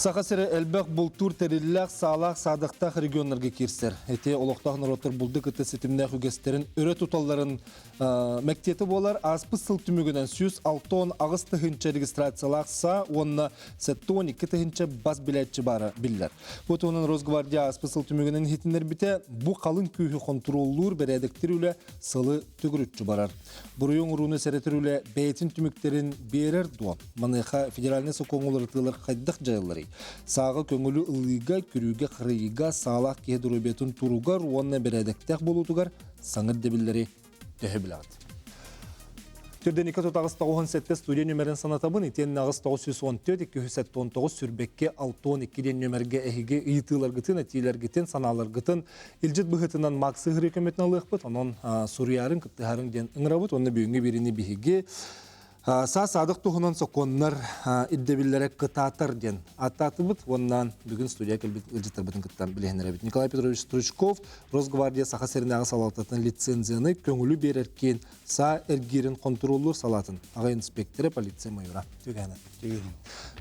Сақасыры әлбәқ бұлтур тәрілләқ сағалақ садықтақ регионларға керсер. Әте олықтақ нұроттар бұлды күтті сетімнәқ үгестерін өрі тұталарын мәктеті болар. Аспыз сыл түмігінен 106 ағыз тұхынча регистрациялақса, онына 12 тұхынча бас білетші бары білдер. Бұт оның Росгвардия аспыз сыл түмігінен хетінлер біте, бұ қалын күйі контроллур бәрәдіктер үлі сылы түгірітші барар. Бұрыйың ұруны сәретір үлі бәйтін түміктерін берер дуан. Маныға федеральный сокоңылыр тылар қайдық жайлары. Сағы көңілі ылыға, күріге қырыйға, сағалақ кедірубетін тұруғар, онына бәрәдіктәк болутығар, саңыр дебілері төхі білағыд. Түрден 2 ағыста 17 студия нөмерін санатабын, итен ағыста 114-219 сүрбекке 6-12 нөмерге әйге ұйытылар ғытын, әтейлер ғытын, саналар ғытын, илжет бұғытынан мақсы ғыры көметін алық бұд, онын Суриярын, күттіғарын ден ұңырабыд, онына бүйінгі беріне бейге садық тұғынан соқонлар иддебілері қытатыр ден аттаты бұд, онынан бүгін студия кәлбет үлжеттер бұдың қыттан білігінер әбет. Николай Петрович Стручков, Росгвардия Сақасеріне ағы салататын лицензияны көңілі береркен са әргерін контроллыр салатын аға инспекторы полиция майора.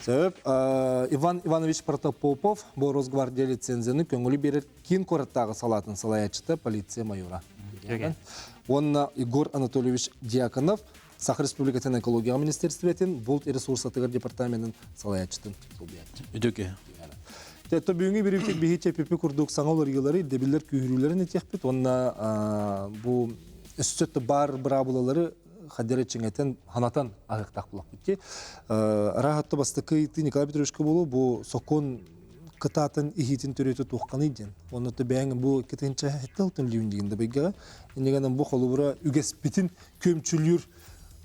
Сөп, Иван Иванович Протопопов, бұл Росгвардия лицензияны көңілі береркен қораттағы салатын салаячыты полиция майора. Онына Игорь Анатольевич Дьяконов, Сахар Республикатын экология министерстветін, Болт ресурсатығыр департаментін салаячытын. Өдөке. Тәтті бүйінгі бір үйтек бейхетче пепе күрдік саңалар елері, дебілер күйірілерін етекпет. Онына бұл үстетті бар бірабылалары қадері чеңетін ханатан ағықтақ бұлақ бітке. Рахатты бастықы Николай Петровичке болу, бұл соқон қытатын ихитін төреті тоққан еден. Онытты бәңі бұл кетінші әттілтін лүйіндегінде бәйгеға. Енегенен бұл қолы бұра үгес бітін көмчілер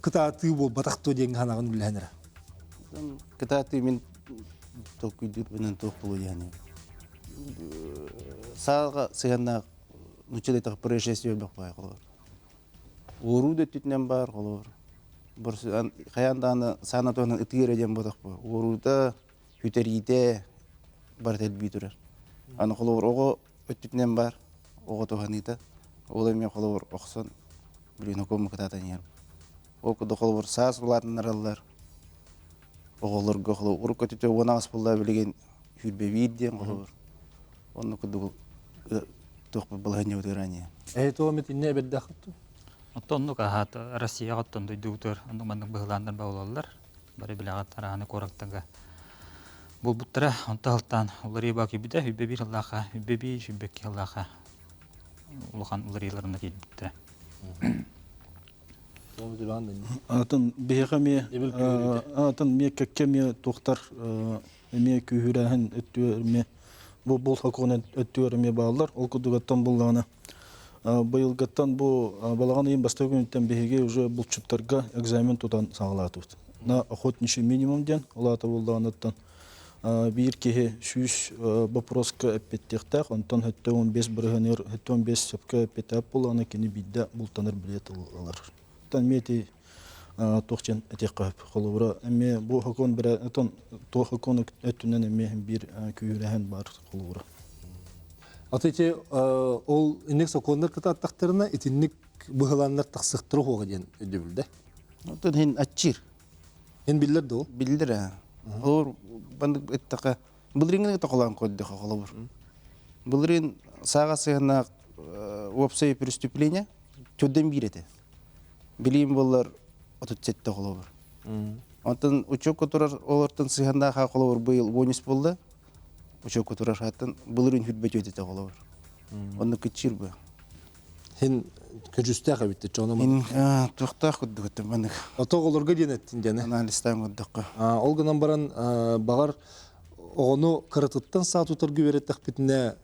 кытаты бол батақты деген ханағын үләнірі. Кытаты мен тоқ үйдір бінен тоқ болу яғни. Сағаға сығанна нүчелі тақ происшествие бақ бай қолыр. Ору да түтінен бар қолыр. Қаяндағаны санатуғынан үтігер еден бодақ бай. Оруда хүтерейде бар тәлбей тұрар. Аны қолыр оғы өттүтінен бар, оғы туғанида. Ол еме қолыр оқсын, білген өкөмі кытатын ерім. Оқыды қолыр саас болатын аралар. Оғылырға қолыр ұрық көтіте онағыз болда білген хүрбе бейден қолыр. Оны күді тоқпы бұлғанне өтірәне. Әйті оғымет инне әбәдді ақытты? Оттонлук ахат Россияга оттонду дутор андык мандык быгыландар баулалар. Бары билага тараны корактага. Бул буттара онталтан улары баки биде хүбе бир Аллаха, хүбе бир хүбек Аллаха. Улхан уларыларына келипти. Атын бейгаме атын меккеме тоқтар эме күһүрәһен өттүрме бул хаконен өттүрме баалар ол кудугаттан буллана быйылгаттан бу балаган ен бастау күнтен беге уже булчуттарга экзамен тутан сагалатып. На охотничий минимум ден улата булданаттан бир кеhe шүш вопроска эппеттехтах онтон 15 биргенер 15 сепке эппетап буланы кини бидде бултаныр билет алар. Мети тоқчен этеккап холура эме бу хакон бир атон то хакон өтүнөн эме бир күйрәһен бар холура. Атыте ол инек сокондар кытаттактарына итинник быгыланнар таксыктыры хога ден өдөбүлдө. Атон хин ачир. Ен билдер дол. Билдер. Олар бандык эттака билдириңге токолан койду холура. Билдирин сагасына опция преступления төдөн бирете. Билим болар отутсетте холобур. Антын учок которар олартын сыганда ха холобур быйыл бонус болду. Учок которар хаттын булырын хүтбөт өтөтө холобур. Онны кичирбе. Хин көжүстө кабитте чоно. Ин тохта куддугут маны. Отоголорго денеттин жана. Анализтан куддукка. Ол гынан баран багар огону кырытыттан саатутар күбереттек битине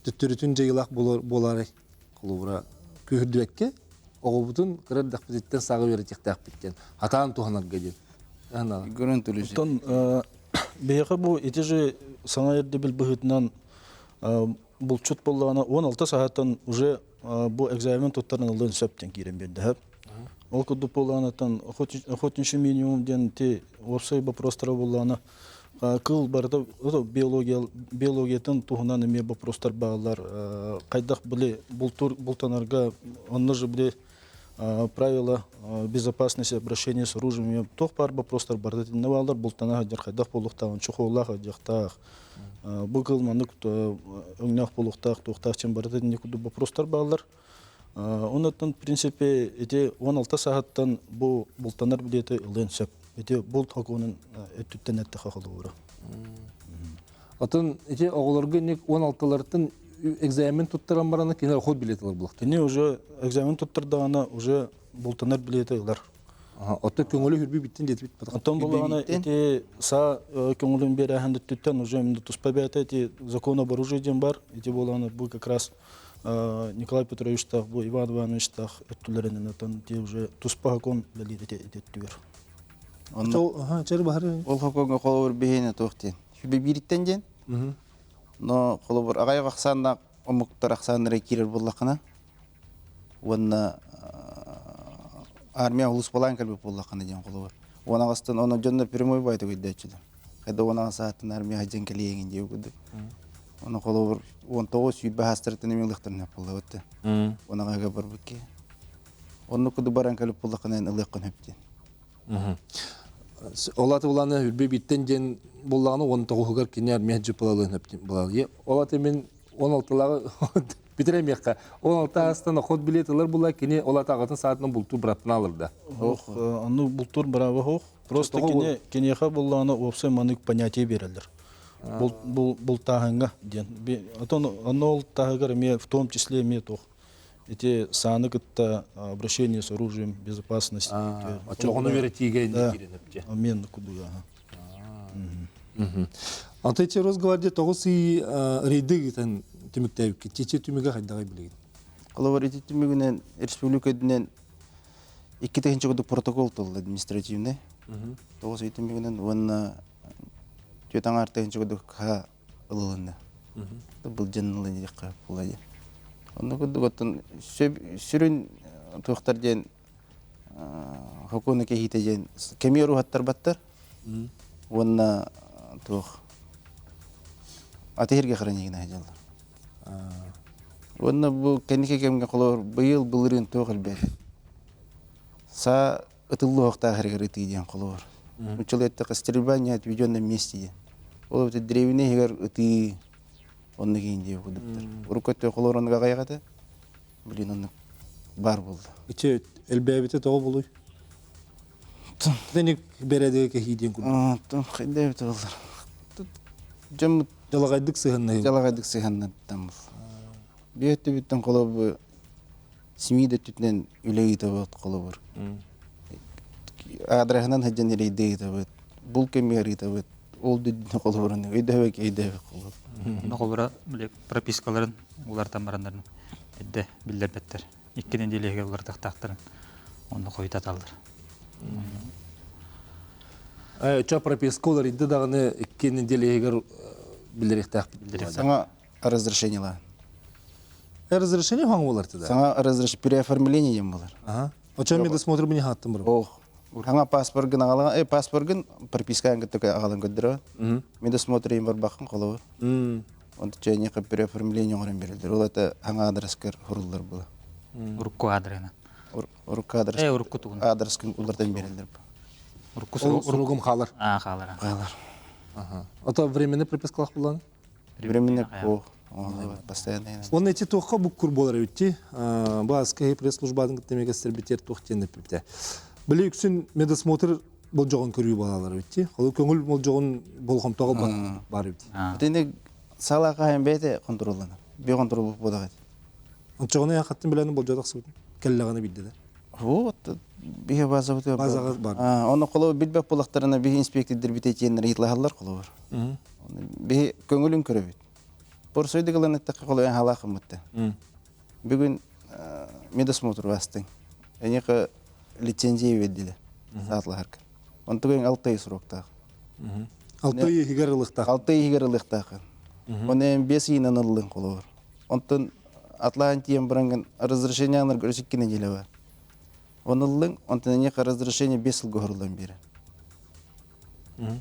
түттүрүтүн жыйлак болары кулура көһүрдөкке оғыбытын қырыр дақпететтен сағы беретек дақпеттен. Атаан туғанар гәден. Көрін төлеші. Тон бейіға бұл етежі саңа ерді біл бұғытынан бұл чұт болғаны 16 сағаттан уже бұл экзамен тұттарын алдын сөптен керен берді. Ол күдді болғаны охотничий минимумден те орсай вопростары болғаны кыл барды биологиятын туғынан еме вопростар бағалар қайдақ біле бұлтанарға онны же біле правила безопасности обращения с оружием тох бар вопростар барды тиннебалдар бултана жархайдах болуктагын чухуллах жактах бugыл манук өңнах болуктах тохтах чем барды никуду вопростар балдар. Онотон в принципе эти 16 сааттан бу бултанар билети ылын сөп. Эти бул хакунун өттүттенетте хакылууру. Атын эти оголорго ник 16-лартын экзамен туттаран бараны кинер ход билетилер булак. Кини уже экзамен туттардагана уже бултанар билети ылар. Аты көңөлү хүрбү биттин детип бит. Антон булганы эти са көңүлүн берәһән төттән уже минут туспабәте эти закон об оружии бар. Эти булганы бу как раз Николай Петрович тах, бу Иван Иванович тах өттүләреннән атын те уже туспа закон лилите эттүгәр. Ага, чары баһары. Ол хоконго колобур бейне тохтен. Хүбе бириттен ден. Но колобур агай аксанда омуктар аксандыра кирер буллакына. Онна армия улус балан калбы буллакына ден колобур. Она гастан оны жонда прямой байты көйдөчүдө. Кайда она саатын армия хаҗен келеген деп көдү. Оны колобур 19 үйбе хастыртын эмелдиктен болду өтө. Она гага бар бикке. Оны көдү баран калып буллакына ылыккан хөптен. Олаты уланы хүрбү биттен ден буллаганы 19-гар кинер меҗи булалын хөптен булалы. Олаты мен 16-лагы битеремекка. 16 астана ход билетлер була кини олаты агатын саатынан булту браттан алырда. Ох, аны бултур браво хох. Просто кинеха булланы опсе манык понятие берелер. Бул тагынга ден. Атон анол тагыгар ме в том числе ме тох. Эти саны кытта обращение с оружием, безопасность. Ачылганы веретиге индиренепте. Амен кудуга. Антайчи Росгвардия тогуси рейдигитен түмүктәйп кетче түмүгө хайдагай билеген. Колобур эти түмүгүнөн республикадын 2-нче году протокол толду административный. Тогуз түмүгүнөн онна төтаң артынчы году ка ылылында. Бул жанлы дикка булады. Онда готтон сүрүн тохтар ден хокуны кехите ден кемеру хаттар баттар. Онна тох атехирге хранигин ажалар. Онна бу кенеке кемге колор быйыл былырын тохыл бер. Са ытыллы хокта хәргәр итиден колор. Училетте кастрибания отведённом месте. Ол это древний хәгәр ити онны кийинде кудуптар. Урукөттө колоронга кайгата. Блин, онны бар булды. Иче элбебите того булуй. Деник береде кехиден куд. Тон кайда бит алар. Жам Жалагайдык сыгынны. жалагадык сыганнан там. Биетте биттен колобу семейде түтнен үлеги табат колобур. Адрахнан хаҗан ирейде табат. Бул кемери табат. Ол дүдне колобурны өйдәбек колобур. Нохолора билек пропискаларын улар тамарандарын эдде биллербеттер. 2 неделеге улар тактактырын. Оны койтаталдыр. Ча пропискалар идде дагыны 2 неделегер билерихтак. Саңа разрешениела. Разрешение хаң булар тиде. Саңа переоформление дем булар. Ага. Оча мен досмотр бини хаттым бар. Ох. Саңа паспортын агалан, паспортын пропискаң көтөкө агалан көддөрө. Мен досмотрим бар бакын колобур. Он течение переоформление орын берилдер. Ол это аңа адреска хурулдар була. Урукку адрена. Урукка адрес. Урукку тугун. Адрескин улардан берилдер. Урукку Суругум халар. халара. Байлар. Ага. Ата временный пропискалар булган. Временно ох. Постоянно. Он эти тоққа буккур болар өтті. Басқа пресс-службадың кіттемеге стербетер тоқтенді піпті. Білі үксін медосмотр бұл жоғын көрі балалар өтті. Қолы көңіл бұл жоғын бұл қомтағы бар өтті. Тенде сала қайын бәйті контролланы. Бе контрол бұдағады. Жоғын аяқаттың біләні бұл жоғық сұғын. Кәллағаны білді де. Вот, бе база бұты. Базаға бар. Оны қолы білбәк болақтарына бе инспектордер бітетенер етлағалар қолы бар. Бе көңілін көрі бет. Порсойды кылан аттаққа қолы ән халақым бұтты. Бүгін медосмотр бастың. Әнеқі лицензия ведділі. Саатлы харкы. Он түгін 6 ай сұрақтағы. 6 ай хигар ылықтақ. 6 ай хигар ылықтағы. Он ән 5 айынан ылын қолы бар. Онтын атлаған тиен бұранган разрешениянар көрсеккен әнелі бар. Он ылын, онтын әнеқі разрешение 5 ыл көрілден бері.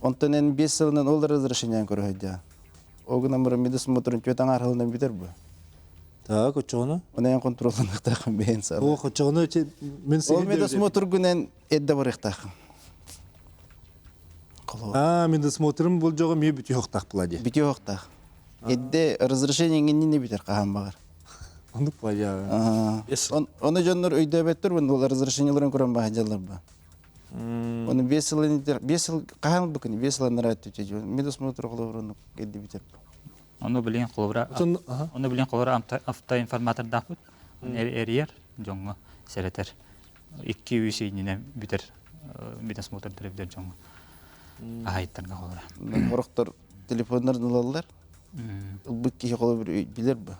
Онтын ән 5 ылынан ол разрешениян көрі Огын амыр медосмотрын төтаң архалынан битер бу. Так, очону. Онан контролдыктагы бен сар. О, очону мен Ол сыйын. медосмотр гүнен эдде барыктагы. Медосмотрым бұл жоғы ме бүті хоқтақ бұладе. Бите хоктак. Эдде разрешение не битер кахан багар. Ондық бұладе. Оны жоннор өйдө беттер бун ол разрешениелерин көрөн бага жаллар ба. Оны 5 жыл кахан быкын 5 жыл нарат түчү. Медосмотр кылып эдде битер. Оны билен колора автоинформатор дапыт. Эрьер жоңго серетер. 2 үйсейнинен битер медосмотр директор жоңго. Айттарга колора. Мороктор телефондорун алалар. Бут киши коло билер ба.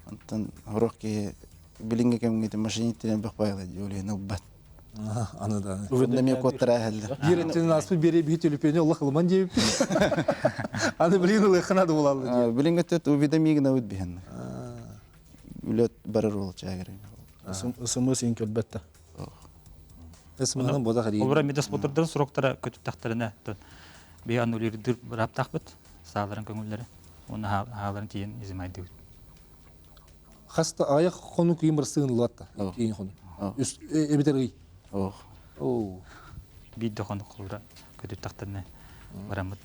Антан хорокки билинге кемге машинитен бакпайлы жолен убат. Аны да. Онда мен коттара халда. Биреттен аспы бере бит телефоны Аллах кылман деп. Аны билин улы ханады болалды. Билинге тет уведомигна ут бихен. Үлөт барар бол чагыр. СМС инкет бетте. Эсманын бода хари. Олора медосмотрдан суроктара көтүп тактарына бе анулердир раптакбыт. Сааларын көңүллөрү. Оны хааларын тиен изимайды. Хаста аяк кону кийим бір сыгынылатта. Кийин кону. Үс эбитер. О. Бидде кону колора көтүп тактарына барамыт.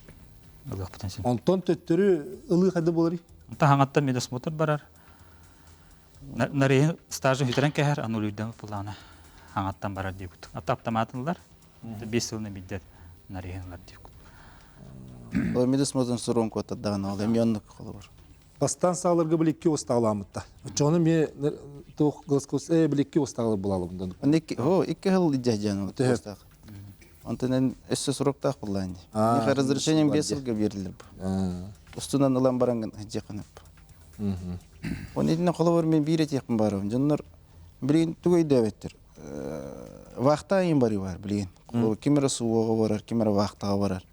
Улак потенциал. Онтон төттөрү ылы хады болор. Та хангатта медосмотр барар. Наре стажы хүтерен кәһәр анулерден плана. Хангаттан барар деп. Автоматынлар 5 жылны бидде нарыгынлар деп. Ол медосмотрын сурон коттадаган ал эмиондук колор. Бастан сааларга билекке остагаламытта. Жону ме тох гласкос билекке остагалы болалы bundan. Онеки 2 жыл ижажан остак. Антенен эссе суроктак буллан. Нехе разрешением 5 жылга берилди. Устунан улам баранган жакынып. Онедин колор мен бире текпин барым. Жоннор билин тугай дебеттер. Вакта ин бари бар билин. Кимера суого барар, кимера вактага барар.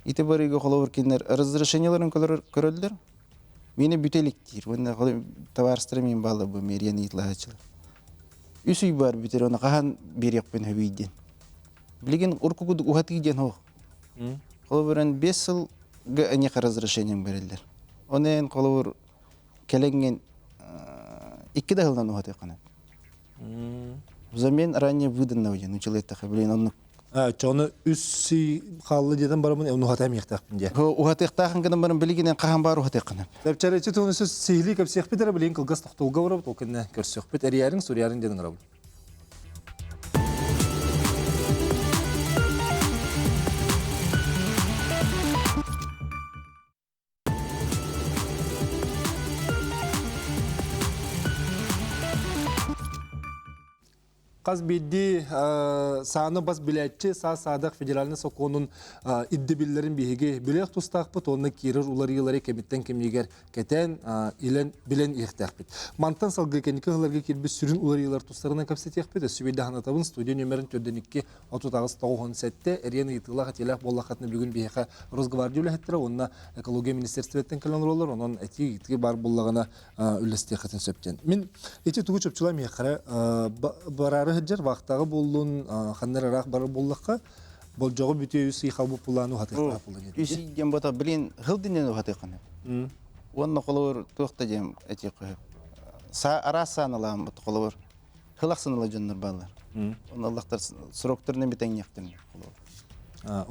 Ите барыга колор кинер разрешениелерин көрөлдөр. Мени бүтеликтир. Онда товарстар мен балы бу мериен итлаачыл. Үсүй бар бүтер оны кахан берек пен хөбүйден. Билген уркугу ухатыгы ден хо. Колорын 5 жылга ане разрешением берилдер. Онен колор келенген 2 жылдан ухаты канат. Взамен ранее выданно уен училетта билен оны. Жону үсси халлы деден барымын оны хатам яктакпын де. Ухатыктагын гана барым билгенен кахан бар ухаты канат. Дәпчәрәче тонысы сихли кеп сих битер билен кылгас токтолга барып толкынна көрсөк бит эриярың сурьярың деден рабы. Қаз бейді саны бас біләтші садақ федеральный соконын иддебілерін бейге білек тұстақ бұт, оны керір улары кеметтен кемегер кетен білен ектәқ біт. Мантан салғы кәнекі ғыларға келбі сүрін улары тұстарынан көпсет ек біт. Сөбейді ханатабын студия нөмерін төрденікке 39 сәтте әрені етілақ әтелек боллақатыны бүгін бейхе Росгвардия үләхеттірі, онына экология министерстветтен кәлін ролар, онын әтеге етіге бар боллағына үлесте қатын сөптен. Мен әте түгі чөпчілам еқара барары хыджар вақтағы болуын ханнар арақ бары боллаққа бол жоғы бүте үсі қабы пулану хатыққа пулан еді. Үсі дем бота білін ғылдинен ухаты қаны. Онна қолуыр тоқта дем әте қойып. Арас санылам бұт қолуыр. Хылақ санылы жоннар балар. Оны Аллахтар сұрақтарынан бетен ектірін қолуыр.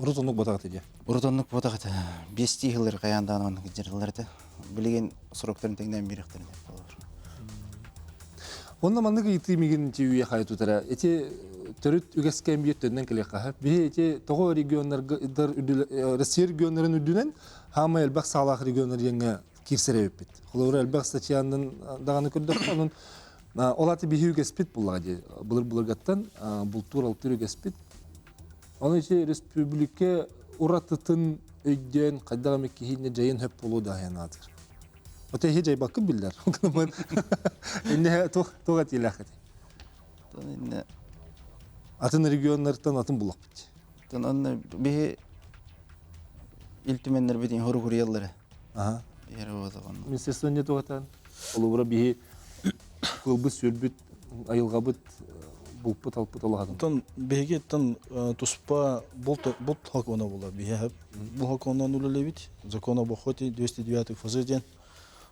Ұрытонлық ботағыт еді? Ұрытонлық ботағыт. 5 ғылыр қаяндаған оның жерлерді. Білген сұрақтарын теңден беректерін қолуыр. Онна мандығы итімеген теуе қайы тұтара. Эти төрүт үгескен бейеттеннен келе қағып. Бе эти тоғы Россия регионларын үдінен хама әлбәқ сағлақ регионлар еңі кирсері өппет. Қолауыр әлбәқ статьяның дағаны көрдік. Оның олаты бейі үгеспет бұлға де. Бұлыр-бұлырғаттан бұл тур алтыр үгеспет. Оны ете республике ұратытын өйден қайдағы меккехейіне жайын хөп болу дағыянадыр. Оте хижай бакып билдер. Инне тоға тилахати. Атын регионнардан атын булак бит. Онны бе илтименнер битин хору курьяллары. Ага. Яра болған. Министерствон не тоғатан. Олубра бе кылбы сөлбүт айылгабыт булпут алпут олагадым. Тон беге тон туспа болт хакона була бе. Бу хакона нулелебит. Закон об охоте 209 фазеден.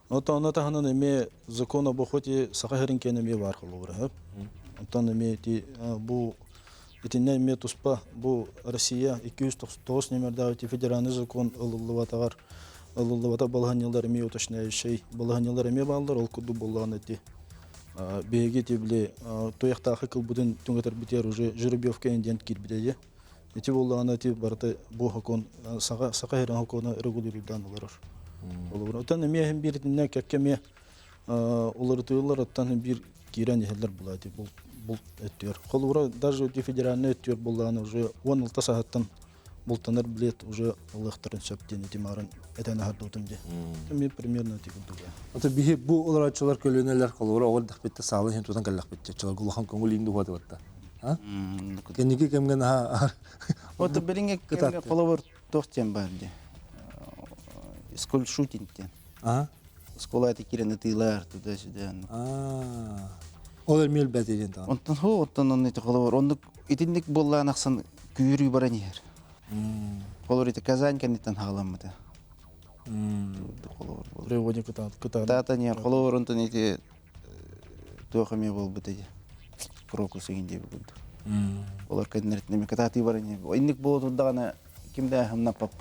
Отан таханан эме закон об охоте сахарин кенеме бар холовра. Отан эме ти бу итинне эме туспа бу Россия 299 номердагы федеральный закон ылылыбатагар ылылыбата балган жылдар эме уточняющий балган жылдар эме балдар ол куду болган эти беги тибле тояктагы кылбудун түңөтөр битер уже жеребьевка индент кирбиде. Эти болган эти барты бу закон сахарин закона регулируйдан алар. Отан эме hem bir dinle kekkeme олар тыйлар оттан bir кирен ехелер булады бул өттөр. Холура даже өтө федеральный өттөр болганы уже 16 сааттан бултанар билет уже алыктырын сөптен этимарын этен хардутунде. Эме примерно тигилдуга. Ата бихе бу оларачылар көлөнелер калура огыл дахпетте салы хен тудан галлах бетте. Чалар гулхан коңгул инде бады батта. Ha? Кенеге кемген ha. Вот беринге кемге коловор тохтен барди. Скол шутинтен. Ага. Сколаты кирен тыйлар туда-сюда. Олар мел бәтеден тагын. Онтан он эти коловор. Он итинник боллан аксан күйрү баранер. Колор эти Казань канитан халамыда. Коловор. Приводник кыта. Тата не коловор онтан эти тохаме бол битеди. Крокус инде булду. Олар каднерт неме катати баранер. Инник болду дагана кимде хамнапап.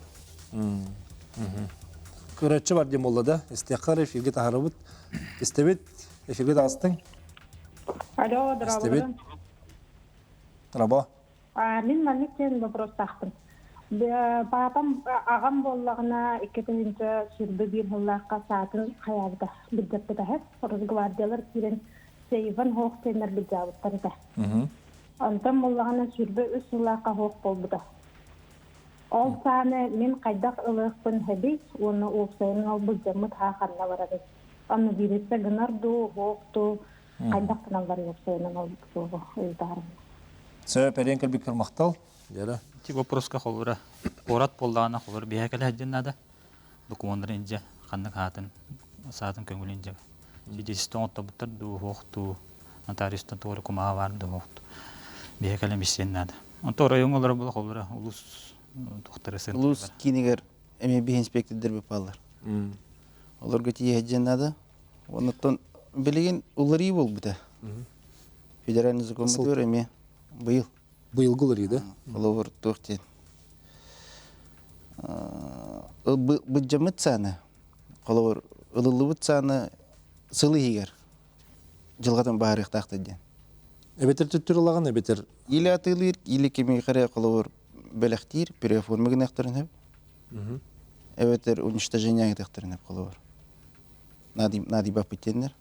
Көрәтче бар дем болда. Истеқар эфирге тахарыбыт. Истебет эфирге тагыстың. Алло, здравствуйте. Трабо. Мен мәліктен вопрос тақтым. Папам ағам боллағына 2-нче сүрбі бір жыллаққа сатын қаябыда. Білдепті дәхет. Росгвардиялар керен сейван хоқ тенер білдебіттері дә. Антон боллағына сүрбі 3 жыллаққа хоқ болбыда. Ол саны мен қайдақ ылықпын хәбейс, оны олсайын ол бұлжамыт хақанна барады. Аны беретсе гынарду, хоқту, қайдақ тыналар олсайын ол бұлжамыт ұйдарым. Сөй перен кірбік кірмақтал. Дәрі. Ти вопроска холура. Порат болдағана холура биякәлі әдден нада. Документар инже, қандық хатын, сатын көңіл инже. Сидесістен отта бұттар ду хоқту, нотариустан тоғыры кумаға бар ду хоқту. Биякәлі мистен нада. Онто район олар бұл холура, улус тухтарысын. Лус кинигер эме би инспектор бе палар. Олар гөти яджен нада. Онтон билеген улари бол бита. Федеральный закон бутөр эме быйыл. Быйылгылар иде. Олар тохтен. Бұджамыт саны. Олар ылылыбыт саны сылы егер. Жылғатан бағарық тақтаден. Эбетер түттүр олаган эбетер. Или атылыр, или кеме қарай олар бәләхтир, переформаген әқтірін әп. Эбетер уничтожение әқтірін әп олар. Нади бапытенлер.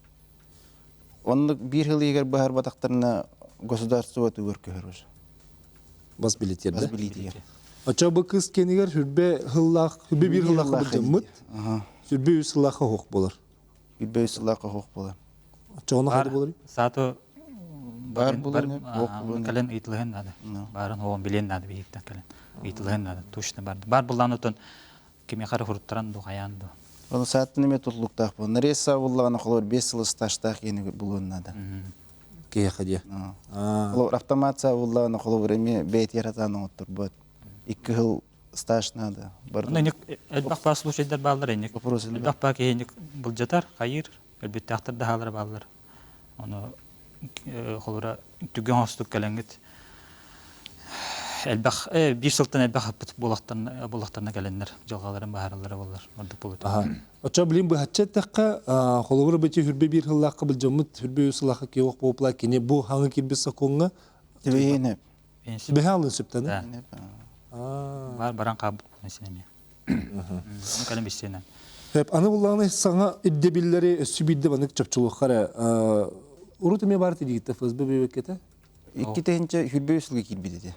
Онны bir жыл егер бағар батақтарына государство түгір көхір уже. Бас билеттерді. Бас билетер. Ача бұл кыз кенігер хүрбе бір хыллақы бұлжамыт, хүрбе 3 хыллақы хоқ болар. Хүрбе 3 хыллақы хоқ болар. Ача оны қайды болар? Саты Бар болар, кален ыйтылыгын нады. Барын оғын билен нады бейттен кален. Ыйтылыгын нады, тушты барды. Бар бұлдан өтін кеме қары хұрыттаран ду қаянды. Оны саатын еме тұтылықтақ бұл. Нәресі болағына қолар 5 жыл стажтақ ені бұлын нады. Кейеқі де. Қолар автомация болағына қолар еме бәйт яратаны оттыр бұд. 2 жыл стаж нады. Әлбақ бар случайдар балдар енек. Әлбақ бар кейінек бұл жатар, қайыр, әлбетті ақтырды халар балдар. Оны холура түген остук каленгит элбах бир сылтан элбах булактарына каленнер жалгаларын бааралары болар мурдук болот. Ача билим бу хатчаттакка холура бити хүрбе бир хыллакка билжамыт хүрбе усылакка кеок попла кене бу хаңы кирбесе конга тибейне бехалын сүптен. Бар баран кабыт несене. Калем бисенен. Хеп аны буллаганы саңа иддебиллери сүбидде банык чапчулуккара Урутуме бар тидигитте ФСБ бебеккете? 2-нче хүрбе үсілге келбеді.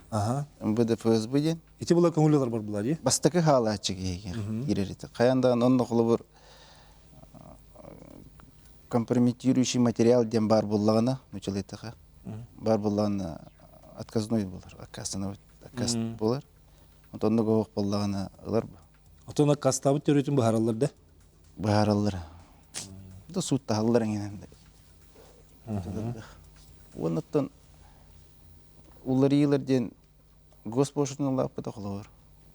МВД ФСБ ден. Ити була көңілілер бар бұлар, е? Бастықы халы ачығы егер. Еререді. Қаяндағын онды құлы бір компрометирующий материал ден бар бұллағына, мүчелеттіға. Бар бұллағына отказной болар. Отказ болар. Онды көғық бұллағына ылар бұл. Отона кастабы төретін бұхаралар да? Бұхаралар. Бұл суытта халылар әңгенен. Онықтан улар елерден госпошының лапыда қолауыр.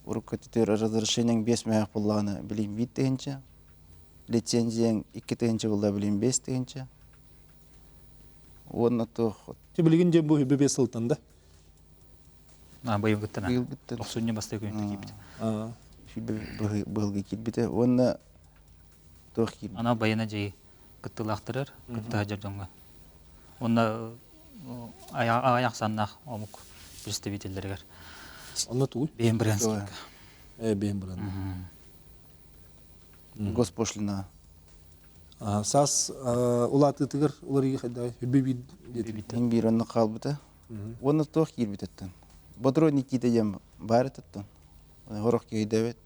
Ұрық көтетер разрешениең 5 мәйақ болағына білейм бейттігінші. лицензияң 2-тегенче булда билен 5-тегенче. Онна тох Те билген же бу бебе сылтан да. Быйыл гыттана. быйыл биттен. Оксуння бастай көйүнтө кийбит. Быйыл китбите. Онна тох кит. Ана байына жей гыттылактырыр, гытта жардонга. Онна аяк саннах омук представительдергер. Онна туй. Бейин Брянский. Бейин бран. Госпошлина. Сас улаты тыгыр уларыгы хада бебе Ин бир онна калбыта. Онна тох кирбитеттен. Бодро Никита ям барытыттан. Хорох кейдебет.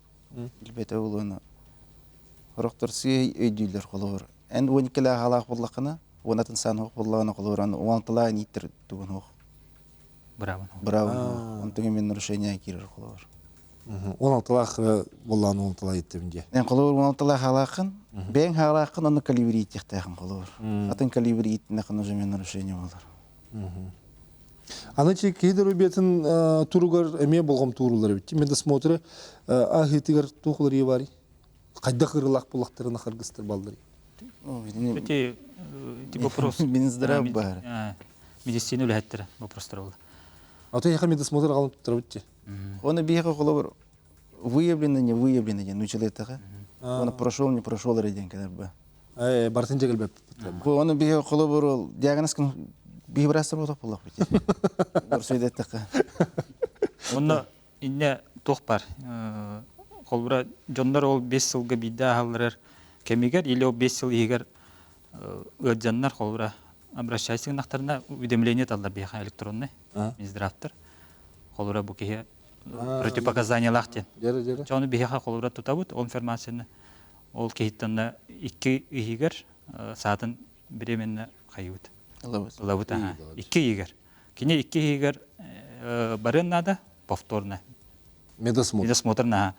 Илбете улуна. Хорохторсы өйдүлөр колор. Эн 12 халак буллакына, онатын санок буллагына колоран, уантыла ниттер тугун ох. Браво. Браво. Онтыгы мен нарушение кирер колор. 16 боллан 16 еттемде. Эн колор 16 халакын, бен халакын аны калибри иттехтехин колор. Атын калибри иттне кына же мен нарушение болор. Аны че кейдер убетін туругар эме болгом турулар бит. Мен досмотры ахитигер тухлары бари. Кайда кырылак булактарына кыргызтыр балдыр. Эти вопрос. Минздрав бар. Медицина үләттер вопростар булды. Ата яха мен досмотр калып турып бит. Он бега колор выявлено, не выявлено, не человека. Он прошел, не прошел рейдинг, когда бы. Бартын жегел беп. Он бега колор диагнозкан бибрастер болуп болуп бит. Дөрсөйдө така. Онда инне тох бар. Холбура жондар ол 5 жылга бидда алырыр. Кемигер или ол 5 жыл егер өджаннар холбура обращайся нактарына уведомление талдар беха электронный. Минздравтыр. Холбура бу кеге противопоказания лахтен. Жара. Жону беха холбура тутабыт ол информацияны ол кейттанна 2 егер саатын беременне кайыбыт. Лабыт ага. 2 егер. Кине 2 егер барын надо повторно. Медосмотр на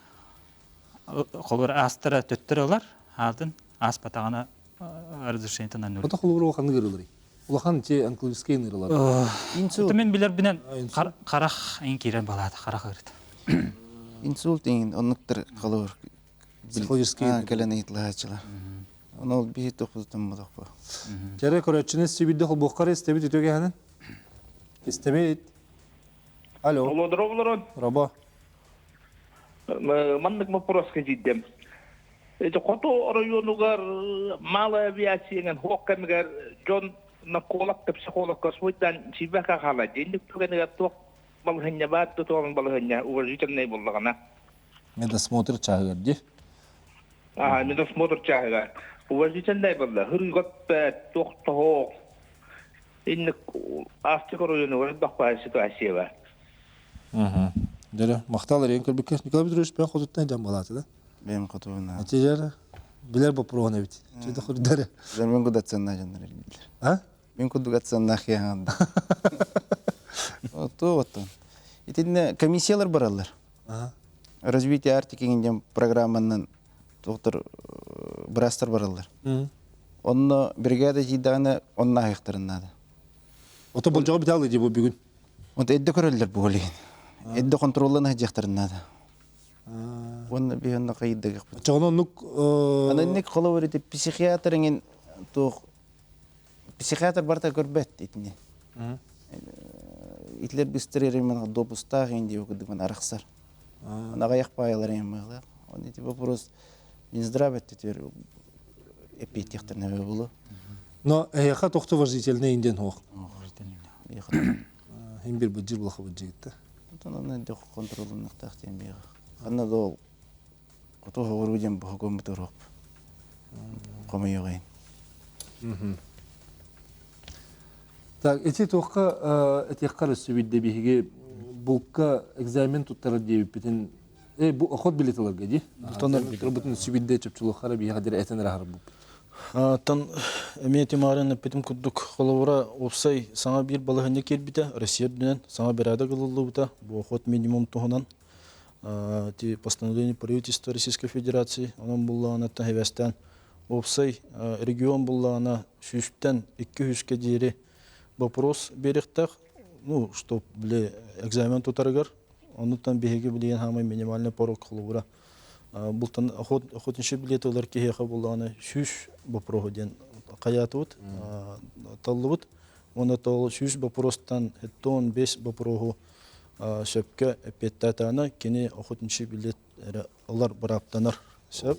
холор астыра төттөрөлөр атын ас патагана разрешение танан. Ата холбур оканды көрөлөр. Улахан че анклюский нырлар. Инсулт мен билер бинен карак эң кирен балады, карак өрөт. Инсулт ин онуттар колор. Психологический каленый тлачылар. Onu bir dokuzdan mı dokuz? Jara köröçünüz sibidde hol bokkar istebit ötöge hanın. İstemeyit. Alo. Алло, здорово, Раба. Мандык вопроска жиддем. Кото районугар малая авиацияңан хоккамгар жон на колакка психологка суйдан сибака хала денник туганыгар ток балхыння бат тотоң балхыння уважительный боллагана. Медосмотр чагырды. Медосмотр чагыгар. Уважительный болла. Хыргот тохтоо. Инник астык районугар бакпа ситуация бар. Жара макталар эң көрбүккер Николай Петрович ben кодуттан жам балаты да. Benim kutuğuna. Аче жара билер бо провона бит. Чеде хурдары. Ben kudatsan najanlar bilir. А? Ben kudatsan nahyan. Вот. Итинне комиссиялар баралар. Развитие артикингенден программанын доктор брастар баралар. Онно бригада жиданы онна хектарында. Ото бол жоо биталы же бу бүгүн. Вот эдде көрөлдөр бу олин. Эдде контроллана жактарында. Онна бийонна кайдыгы. Чогоно нук Ананник коловер ите психиатрын то психиатр барта көрбөт итне. Итлер бистерер мен допустаг инди окудуган араксар. Анага якпайлар эммелер. Он ити вопрос Минздрав тетер эпитехтерне болу. Но яка тохто важительный инден хох. Хим бир бу жил булха бу жигитте. Тонна де контролын тахтен бир. Анна до кото хоруден бу хөкөмөтөр. Комойгын. Так, эти тохка этихкар сөбидде биге булка экзамен туттары деп битин бу охот билетилерге ди. Тоннар бүтүн сөбидде чөпчүлүк биге кадер этен рахар бу. Тан эметимарын питим кудук холовра опсай саңа бир балыгына келбите Россия менен саңа берада кылылыбыта бу ход минимум тугунан ти постановление правительства Российской Федерации анан буллана тахевестен опсай регион буллана сүзтен 200 дейре вопрос беректак ну что бле экзамен тутаргар онуттан беге билген хамай минимальный порог холовра Бултан охотничий билетлар кеха буланы шүш бопрогоден каятут таллыбыт. Оны тол шүш бопростан тон 5 бопрогу шөпкө эпеттатаны кене охотничий билет алар бараптанар сөп.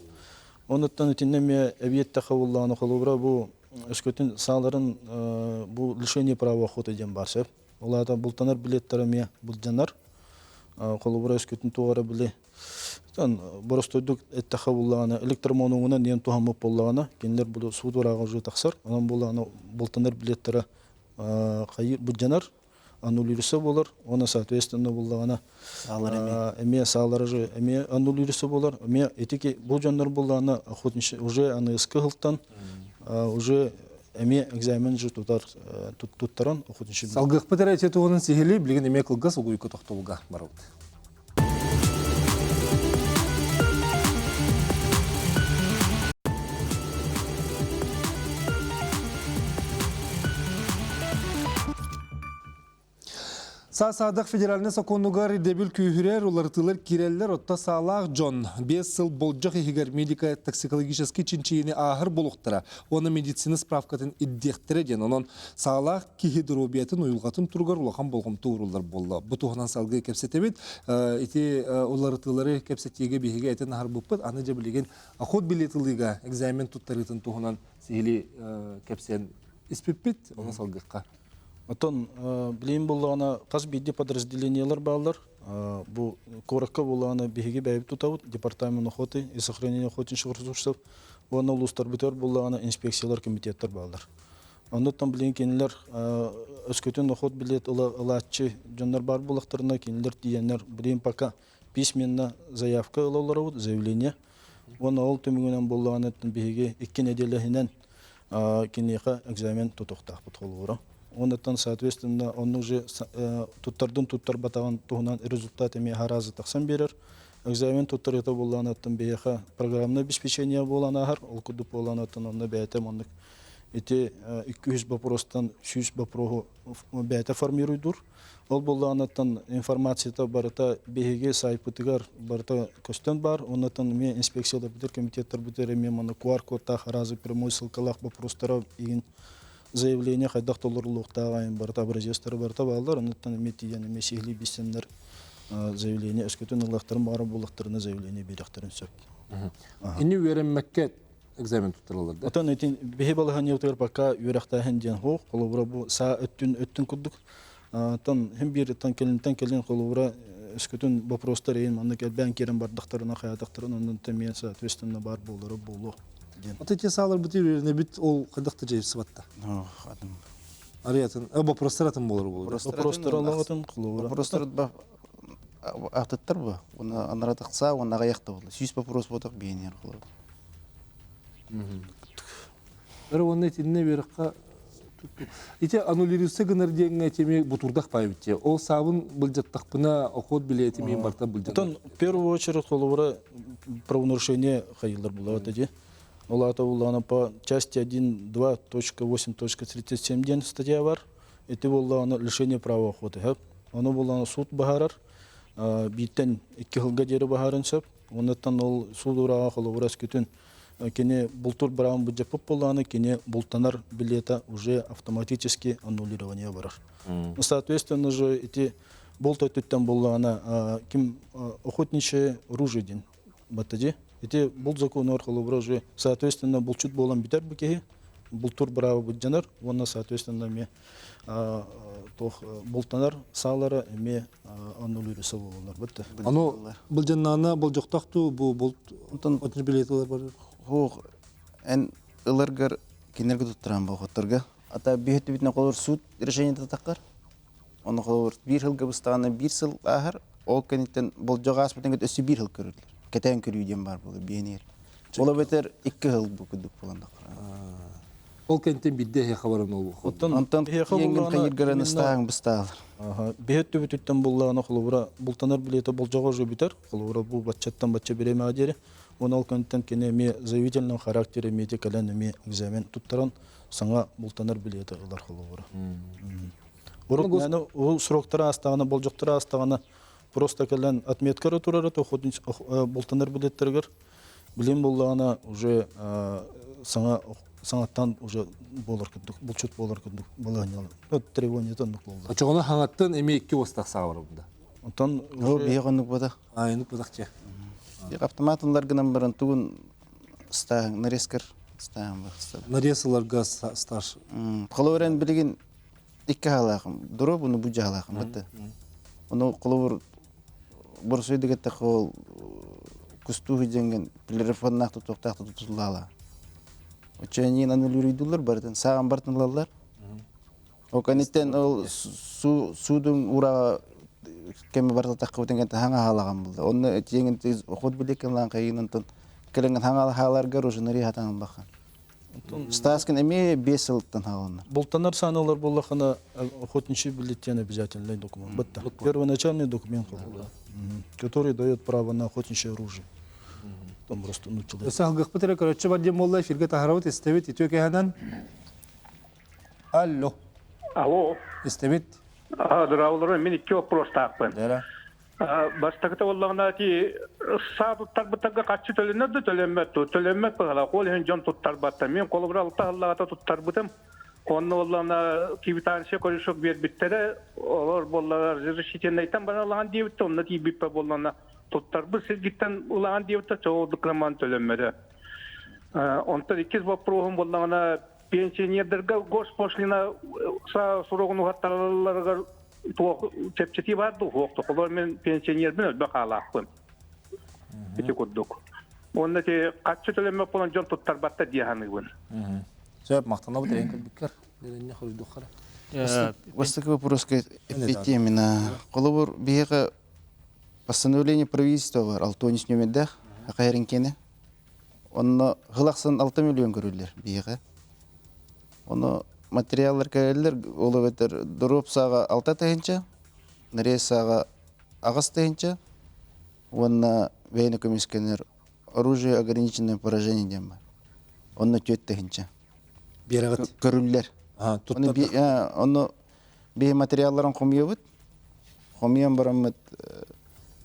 Онуттан үтіннеме әбиетті қауыллағаны қолыбыра бұл өскөтін сағларын бұл лишение права охоты ден бар сөп. Оларда бұлтанар билеттеріме бұл жанар қолыбыра өскөтін туғара біле. Бұрыстойдық әтті қауыллағаны электромонуғына нем туғамып болағына кенілер бұл суыдыраға жүй тақсар. Онан болағына бұлтанар билеттері бұл жанар аннулирусы болар, оны соответственно болағына әме сағлары жы әме аннулирусы болар. Әме етеке бұл жандар болағына охотничий уже аны ысқы ғылттан уже әме экзамен жы туттаран охотничий. Салғық бітір әте туғының сихили білген әме қылға соғы үйкі тоқтылыға барылды. Саадық федеральный законугар дебіл күйірер, олартылар киреллер отта саалақ Джон. 5 сыл болжақ егер медико-токсикологический чинчиені ағыр болуқтыра. Оны медицина справкатын иддектірі ден. Онын саалақ кихидробиятын ойылғатын тұрғар улақан болғым туырулар болды. Бұ туғынан салғы кепсетебет. Эти олартылары кепсетеге бейге әтін ағыр бұппыд. Аны жабілеген охот билетіліға экзамен тұттарытын туғынан сейлі кепсен іспеппет. Оны салғыққа. Отон білейін болағына қаз бейді подразделениялар бағалар. Бұл кораққа болағына бейге бәйіп тұтауыд. Департамент охоты и сохранение охотничьих ресурсов. Оны ұлыстар бітер болағына инспекциялар комитеттер бағалар. Ондықтан білейін кенілер өскөтін охот билет ұлатчы жонлар бар болақтарына кенілер дейенлер білейін пока письменно заявка ұлаулар ауыд, заявление. Оны ол төмігінен болағына бейге 2 неделяхінен кенеға экзамен тұтықтақ бұт қолуыра. Ондан соответственно оның же туттар батаған туғынан результат еме харазы тақсан берер. Экзамен туттар ета болған аттын бейеха программное обеспечение болған ағар, ол күдіп болған аттын онына бәйтем онық. Эти 200 вопростан 600 вопросу бәйті формируйдур. Ол болған аттын информацията барыта бейге сайпытығар барыта көстен бар. Оннан мен инспекциялар бітер комитеттер бітер еме мұны QR-кодта харазы прямой сылқалақ вопростары еген заявление хайдах толурлуктаган барта образецтер барта балдар онтан метияны месихли бисеннер заявление өскөтөн улактарын бары булактарына заявление беректерин сөп. Инни үйренмекке экзамен туттырылар да. Отан этин бехи балахан йотер пока үйрактаһын ден хо колобра бу са өттүн куддук. Тан хем бир тан келин колобра өскөтөн вопростар эйин маны келбен керен бардактарына хаятактарын ондан темен соответственно бар болары болу. Вот эти саалар бітеулеріне бит ол қадақта жайып сыбатта. Ариятын, вопростаратын болар болу. Вопростар алағатын қылуыра. Вопростар ақтыттар ба? Оны анаратықса, оны ағаяқта болды. 100 вопрос болдық бейінер қылуыра. Бәрі оны етініне беріққа тұтту. Ете аннулирусы гынардияңа етеме бұтурдақ байбітте. Ол сабын бұлжаттақпына охот біле етеме барта бұлжаттақ. В первую очередь қылуыра правонарушение қайылдар болады. Олата улана по части 1.2.8.37 ден статья бар. Это было лишение права охоты. Оно было суд бахарар. Биттен 2 жылга жері бахарын сөп. Оннан ол суд ураға қолы урас көтін. Кене бұлтур барауын бұджапып боланы, кене бұлтанар билета уже автоматически аннулирование барар. Соответственно же эти болт өттен боланы ким охотничий оружие ден баттади. Эти бұл закон арқылы уже соответственно бұлчут болан битер бікеге, бұлтур бұрауы бұджанар, оны соответственно ме бұлтанар сағлары ме аннулирусы болалар бітті. Ано бұлжаннана бұл жоқтақты бұл отын билетілер бар? Хоқ, ән ұларғар кенергі тұттыран бұл қоттырға. Ата бейхетті бітіне қолыр суд решениеті таққар. Оны қолыр 1 жылға бұстағаны 1 сыл ағыр, ол кенеттен бұл жоға аспытын көт өсі 1 жыл көрілдер. Кетен көрүйден бар бұл бейнер. Ола бетер 2 жыл бұл күдік боландық. Ол кенттен бидде хабарын ол бұл. Онтан еңгін қайырғырын ұстағын бұстағылар. Бейхетті бүтіттен болағына қолыбыра бұлтанар білеті бұл жоға жо бітер. Қолыбыра бұл батчаттан батча береме адері. Оны ол кенттен кене ме заявительный характері мете кәләні ме экзамен тұттаран саңа бұлтанар білеті ұлар қолыбыра. Ол сұрақтары астағына, бұл жоқтары астағына просто келен отметкары турары тоходынч болтанар билеттергер билим боллагана уже саңаттан уже болар күндүк булчут болар күндүк баланял требование тандык болду. Очоғыны хаңаттан эми 2 остақ сағырымда. Онтан О, бейгонук бода. Айынып бұдақча. Автоматынлар гынан баран тугун стаң нарезкер стаң бакста. Наресыларға стаж. Колорен билген 2 халакым. Дуру буну бу жалакым битти. Уну колор борсой дегетте кол кустуги денген телефоннак токтакты тутулала. Очени наны үрүйдүлөр бардын саган бартынлалар. О каниттен ол судун ура кеме барда такып деген ханга халаган булду. Оны жеңин тез окут билекен лан кайынын келенген ханга халарга рожнери хатан бакан. Стаскин эми 5 жылдан халанар. болтанар саналар боллахана охотничий бюллетень обязательный документ. Бытта. Первоначальный документ, который дает право на охотничье оружие. Там просто человек. Өсі бұтыры көрітші бар дем молла эфирге тағарауыт істебет итөке ханан. Алло. Алло. Істебет. Здравствуйте, мен 2 вопрос тақпын. Дәра. Бастықта олағына ти саадыттар бұттарға қатшы төленеді, төленмек бұғала. Қол ең жон тұттар батты. Мен қолы бір алта аллағата тұттар бұтым. Оны олағына кибитаншы көрішік бербіттері, олар болағар жыры шетен айтан бана олаған дейбітті, оны ти биппе болағына тұттар бұ сізгіттен олаған дейбітті, çoğuldықламан төленмеді. Онтар 2 вопросым болағына пенсионердерге госпошлина сұрағыны қаттараларға тепчети барды, хоқты. Олар мен пенсионермен өлбі қалақпын. Ете көрдік. Онда те қатшы төлемек болан жон тұттар батта дейханығын. Сөйіп мақтана бұд әйін кірбіккер. Дәліне құрыдық қара. Вот такой вопрос к этой именно. Колобур бега постановление правительства бар, алтонис нөмеддах, акайринкене. Онно хылақсын 6 миллион көрілер бега. Оны материалдар кәрелер, олы бетер дұрып саға 6 тәйінчі, нарез саға ағыз тәйінчі, онна вейна комиссионер оружие ограниченное поражение дем. Онна 4 тәйінчі. Берағыт. Көрілер. Оны бей материалларын қомия бұд. Қомиян барамыд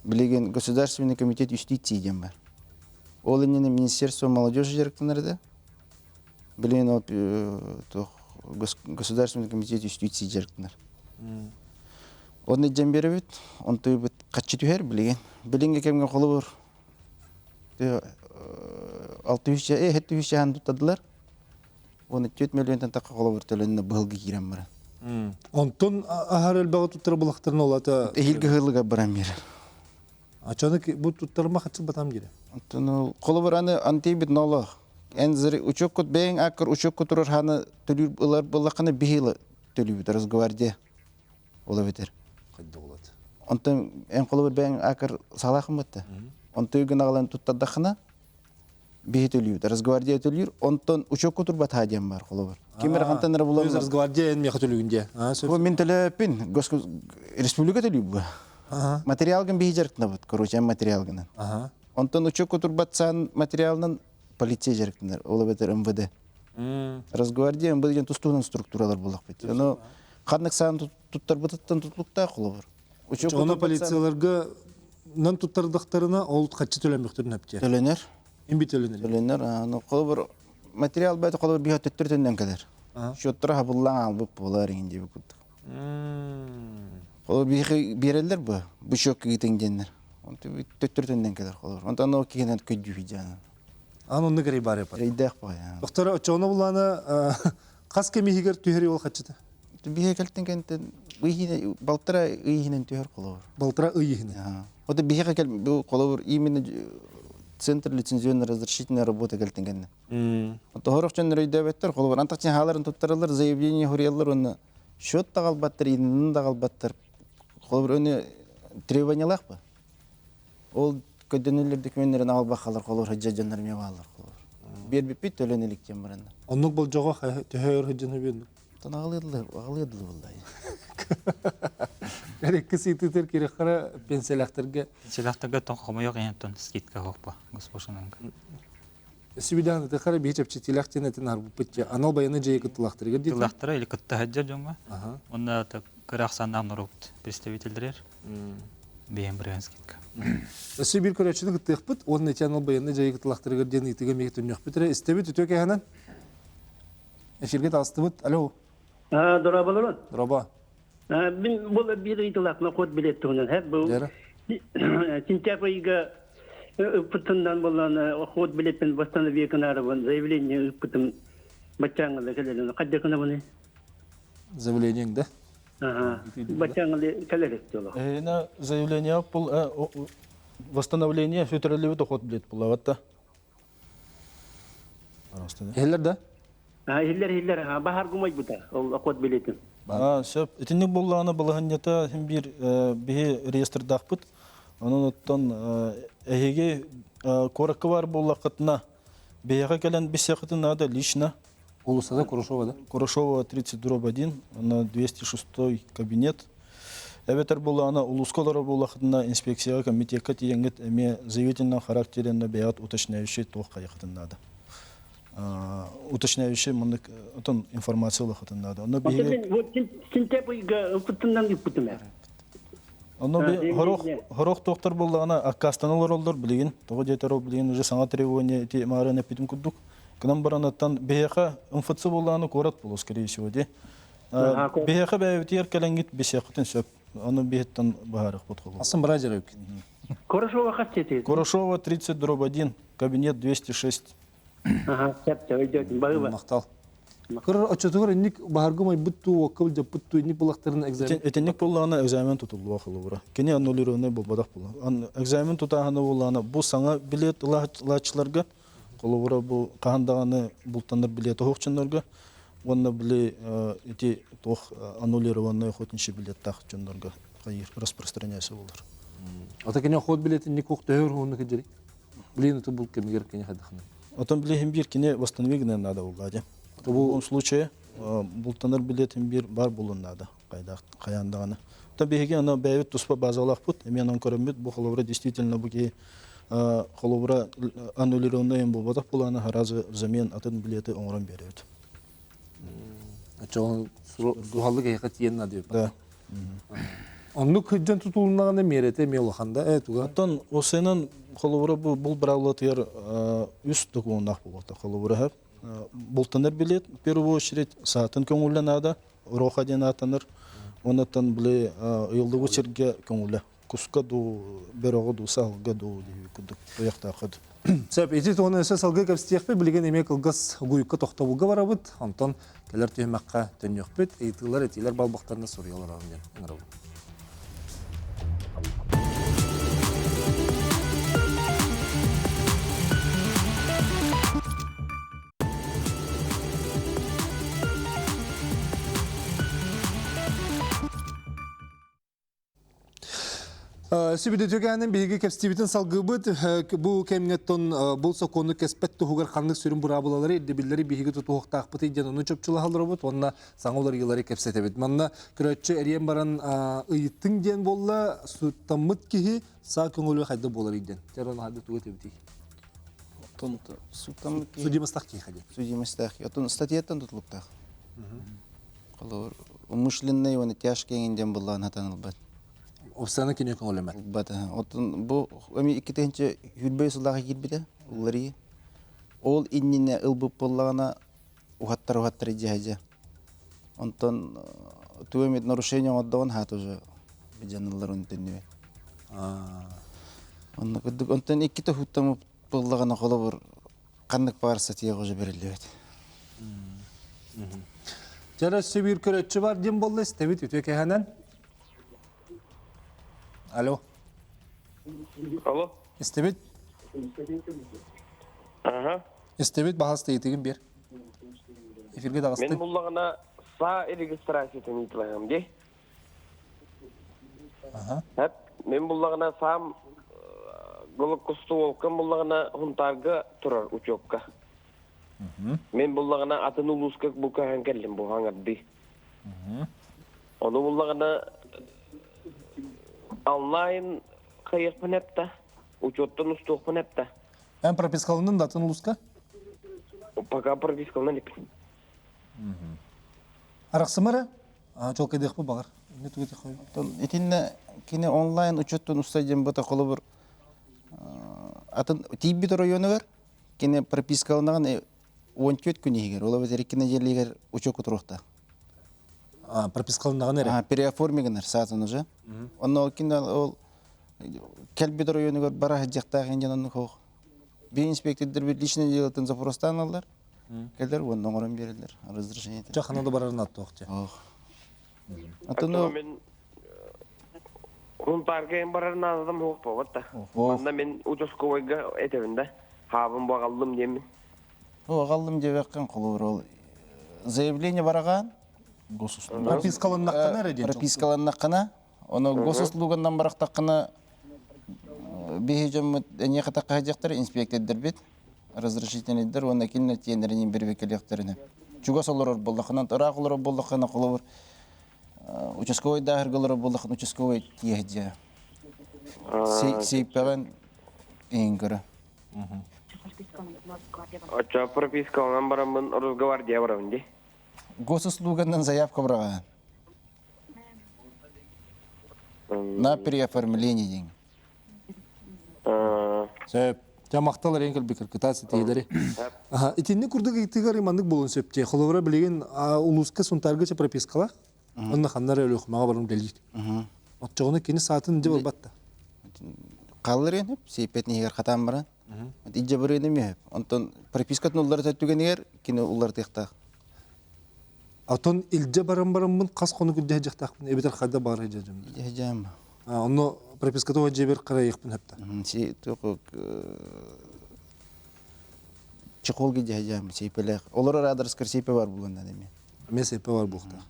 білеген Государственный комитет юстиции дем бар. Ол иннені Министерство молодежи жеріктінерді. Білген Государственный комитет юстиции жеріктінер. Оны жем бері бұд. Оны той бұд қатшы түйер білген. Білгенге кемген қолы бұр. 600 хан тұттадылар. Оны 4 миллионтан таққа қолы бұр төлініне бұғылғы керем бара. Онтон ахар әлбәғі тұттары бұлақтырын олаты? Эхилгі ғылыға барам бері. Ачаны бұл тұттарыма қатшы батам келе? Қолы бұр аны антейбет нолы. Әнзірі учок көт бәйін ақыр учок көтірір ханы төлір бұлақаны бейілі төлі бітір, Росгвардия олы бітір. Қайды олады. Онтан ән қолы бұр бәйін ақыр салақын бітті. Онты үйген ағылан тұттадақына бейі төлі бітір, Росгвардия төлір, онтан учок көтір бат хадиям бар қолы бұр. Кемер қантаныр бұлам? Өз Росгвардия ән меқы төлігінде? Мен төліппен, республика төлі бұ. Материалгын бейі жарықтына бұд, короче, материалгынан. Онтан учок көтір бат сан материалынан полиция жеріктіндер, олы бәтір МВД. Росгвардия МВД gen тұстуынан структуралар болақ бәті. Оны қаднық саған тұттар бұтыттан тұтлықта қолы бар. Оны полицияларға нан тұттардықтарына ол қатшы төлемектірін әпте? Төленер. Ембі төленер? Төленер. Қолы бар материал бәті қолы бар бейі төттір төнден кәдер. Шоттыра хабыллан албып болар еңде бұл күттік. Қолы бейі берелер бұ, бұ шок кетен денер. Төттір төнден кәдер қолы бар. Онтан ол кейінен көйді жаны. Анонны кәрей бар епар. Рейдәқ бай. Доктора, очоны бұланы қас кемейгер түйері ол қатшыды? Бейі кәлттен кәнттен балтыра үйінен түйер қолы бар. Балтыра үйінен? Ода бейі кәл қолы бар именно Центр лицензионно разрешительной работы кәлттен кәнді. Ода хорық жөнлер үйді әбеттер қолы бар. Антақчен халарын тұттарылар, заявление хориялар, оны шот тағалбаттыр, инінің тағалбаттыр. Қолы бар өне требованиялақ ба? Ол көдөнүлөр документтөрүн алып бакалар колор хажа жандар ме балар колор. Бербеппи төлөнөлүктен барында. Оннук бол жого төһөр хажаны бен. Танагалыдлы булдай. Керек ситетер керек кара пенсиялактерге. Пенсиялактерге тоқымы yok ентон скидка хоппа госпошананга. Сибидан да кара бечепчи тилактенетин арбу пытча. Анал баяны жей кыттылактырга дейт. Тилактыра или кытта хаджа жонга. Онда та кыраксандан нурут представительдер. бейін Брянскетка. Өсі бір көрәтшіні күттіқ бұд, оның етен ол байынны жайы күттілақтыры көрден етіге меге түннеқ бітірі. Істебет үтөк әхінен? Эфирге талысты бұд. Алло. Дора болорун. Дроба. Мен бұл бір итылақна код билетті онын. Хәп бұл Дәрі. сентябрьга ыппытынан болан код билетпен восстановление нарывын заявление ыппытым бачаңылы келелен. Қадда күні бұны? Заявлениең да? Бачаңылы келелек жолы. Заявление бұл восстановление сөйтірілі ход билет бұл аватта. Әлер да? Хиллер, бахар гумай бұта, ол код билетін. Сөп, етінік болағына балағаннета бір реестр дақпыт. Оның оттан әйеге корақы бар болақытына бейіға кәлін бесеқытын ада лично. Улусада Курашова да? Курашова 32-1, на 206 кабинет. Әбетер болағына улусколары болақытына инспекцияға комитетка тиенгет әме заявительный характеріне бейат уточняющий тоқ қайықытын ада. Уточняющий мындык информациялы хатында. Оны сентябрьга ыппытынан ыппытым. хорох тоқтар болдағына аккастанылар олдар білеген, тоғы детер ол білеген, уже саңа требование эти марын әппетім күддік. Кынан баранаттан бейеқа инфация болдағына корат болу, скорее всего, де. Бейеқа бәйбетер кәләнгет бесеқытын сөп. Оны бейеттен бағарық бұтқылы. Асын бұра жер өк. Корошова қастеті? Корошова 30-1, кабинет 206. Мақтал. Кырыр очотугар инник баһаргымай бутту оккыл деп бутту инник булактарын экзамен. Этенник боллана экзамен тутулу вакылы бура. Кене аннулирование болбадак була. Экзамен тутаганы боллана бу саңа билет лачларга колу бура бу кандаганы бултандар билети хокчундарга онна биле эти тох аннулированный хотинчи билет так чундарга кайыр распространяется булар. Ата кене ход билети инник ок төгөр онны кеджери. Билен ту бул кемгер кене хадахны. Отон билем бир кене восстановление надо булады. В любом случае, бултанар билетин бир бар булынады, каяндаганы. Табиги ана бәйбит туспа базалак бут, мен анкорамбит бу холовра действительно буги холовра аннулированный булбатак буланы харазы замен атын билеты оңрон берет. Ачон сухаллык хакыйкат енна деп. Да. Онну кыджан тутулунаганы мерете мелоханда туга. Отон осенен холовра бул бравлатыр үст документах булата холовра Бултанар билет, в первую очередь, саатын көңілі нада, роха ден атаныр, онаттан біле ұйылдығы черге көңілі. Кусқа ду, бероғы ду, сағылға ду, дейі күдік, ұяқта қыды. Сөп, еті тоғыны өсі салғы көпстияқпе, білген емек ұлғыз ғуйыққа тоқтабуға барабыд, онтан кәлер түймәққа төнеқпет, ейтілер, етілер балбақтарына сұрыялар ағын. Sübide tökənin bilgi kəpstibitən salgıbıd, bu kəmnətton bolsa konu kəspət tuğugar qanlıq sürüm burabılaları eddebilləri bilgi tutuğuq taqbıtı edен onu çöpçülə halırabıd, onunla sağolar yılları kəpsətəbid. Manna kürətçi əriyen baran ıyıttın den bolla sutamıd kihi sağ köngülü xayda bolar edен. Tər onu xayda tuğut ebdi. Судимастақ kihi xayda. Судимастақ. Отын статьяттан тұтылыптақ. Умышленный, оны тяжкеңінден болған атанылбад. Обсаны кене көңіліме. Отын бұл өме икетенче хүлбей сұлдағы келбеді, ұллары. Ол инніне ұлбып болағына ұғаттар еді. Онтан туемет нарушение отдауын хат уже беджанылар үнтеннеме. Онтан иккеті хуттамып болағына қолы бір қандық барса тияғы уже берілі өт. Жара сөбір көрәтші бар дем болды, істебет өтек әхәнен. Алло. Алло. İstebet. Aha. İstebet bahasta yetiğin bir. Efirge dağıstı. Men bullağına sağ registrasiyetini itilayım de. Aha. Hep men bullağına sağ gılık kustu olkan bullağına huntarga turar uçokka. Men bullağına atın uluskak bu kahan kellim bu hangardi. Onu bullağına онлайн қайық пінепті, учеттен ұстық пінепті. Ән пропискалының датын ұлысқа? Пока пропискалынан епін. Арақсы мәрі? Жол кедек бу багар. Не тугете кой. Итинне кине онлайн учеттон устайден бота колобур атын тибит районы бар. Кине пропискаланаган 14 күн егер. Ола бетер кине жерлигер учок турукта. Пропискаланаган эре. Переоформигенер саатын уже. Онно ол кине ол келбит районы бар бара жактагы жанын хок. Би инспектордер бир личный делотын запростан алдар. Келдер онно оңорон берилер. Разрешение. Жаханада барарын аттоқча. Атыны мен хунтарга ем барар назым хоқ болбатта. Анда мен участковыйга этебинде. Хабым багалдым демен. огалдым деп аккан колор ол заявление бараган Пропискаланаккана эре ден. пропискаланаккана оны госуслугандан барактаккана бехижем не хатакка жактар инспектордер бит разрешительныйдер оны кине тендерин бербекелектерине чугасолор болдакынан таракылар болдакана колор участковый дагыргалар болдакан участковый тиеже сейпеген энгер Ача прописка онан барамын Росгвардия барамын де. госуслугандан заявка бараган на переоформление ден Сөп. Жамақталар енгіл бекір кітасы тейдері. Итинне күрдік итігар имандық болын сөпте. Қолывыра білеген улуска сұнтарғыча пропискала. Онна қандар өлі оқымаға барым делейді. Отчағыны кені саатын де болбатта. қалыр еніп, сейпетін егер қатан баран. Иджа бір енім еп. Онтан пропискатын ұллары тәттіген егер, кені ұллары тектақ. Атын илже барам-барамын қас қоны күлде жақтақпын. Эбетер қайда бар ежежім. Ежем. Оны пропискаты о жебер қарай еқпін әпті. Чықол ге ежем, сейпелек. Олар адрескер сейпе бар бұлында деме. Мен сейпе бар бұлықта.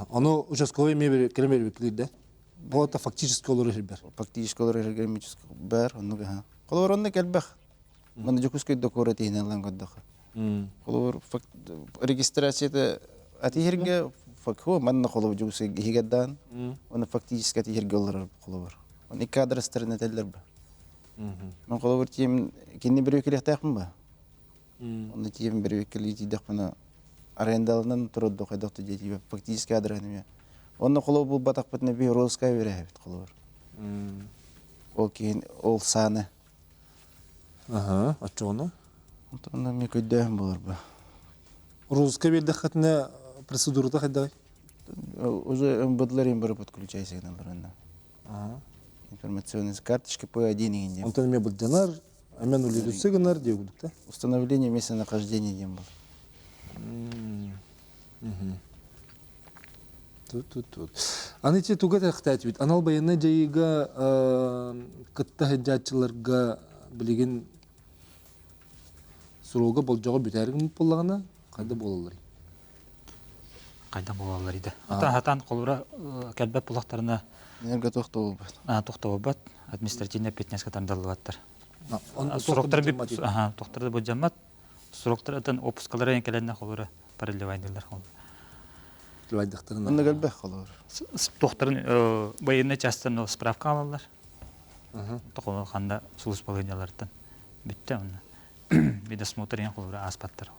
Оны участковый мебер керемер бекілейді. Бұл ата фактически олар ежебер. Фактически олар ежегеремически бар. Қолар онда келбәқ. Мұны жүкіскөй докора тейін алан көддіқы. Қолар регистрацияда атихерге факхо манна қолу жүкіскөй хигаддан. Оны фактически атихерге олар қолар. Оны екі адрестерін әтелдер ба. Мен қолар тейім кенне бір өкелек тақпын ба? Оны тейім бір өкелек тейдіқ бұны арендалынан тұрыды қайдақты дейті фактически адресіне. Оны қолар бұл батақ бұтына бей розыска бере әбет қолар. Ол кейін ол саны. Атчы оны? Онда мен көйдәйім болар ба. Розыска берді қатына процедурада қайдағай? Уже МБДлерин бір подключайся к нам барына. Информационные карточки по один егенде. Онтан мен бұлданар, амен үлелесі гынар деу күдікті? Установление местонахождения дем был. Аны те туға тәқтәт бит. Анал баянна жайыға кытта хәджатчыларға білеген сұруға болжаға бүтәргін болағына қайда болалар? Қайда болалар еді. Хатан қолыра кәлбәп бұлақтарына Нерга тоқтау бат. тоқтауы бат. Административный петнеске тандалы баттар. Тоқтарды бұл жаммат. Сұроқтар әтін опускалары енкелеріне қолыра параллевайдылар. Онда кәлбәқ қалар. Тоқтарын байынны частын справка алалар. Тоқылы қанда сұлыс балғыналардан. Бітті оны. Биді смотр ең қолыра аспаттар.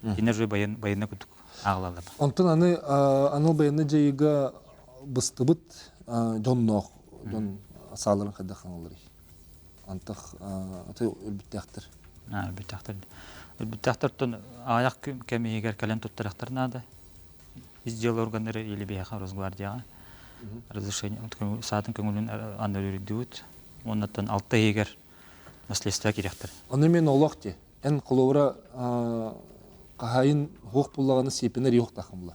Енер жой байынны күдік ағылалар. Онтан аны анал баянна жайыға быстыбыт жонноқ, жон сағыларын қайда қаңылыр. Антық аты өлбіттіқтір. Өлбіттіқтір аяқ кәмі егер кәлен тұттырақтарына да. Издел органдары или бияха Росгвардияға. Разрешение. Саатын көңілін аны өрідуіт. Оннаттан алты егер наследство керектір. Оны мен олақ де. Ән қолуыра қағайын хоқ бұлағаны сепінер еуқ тақымла.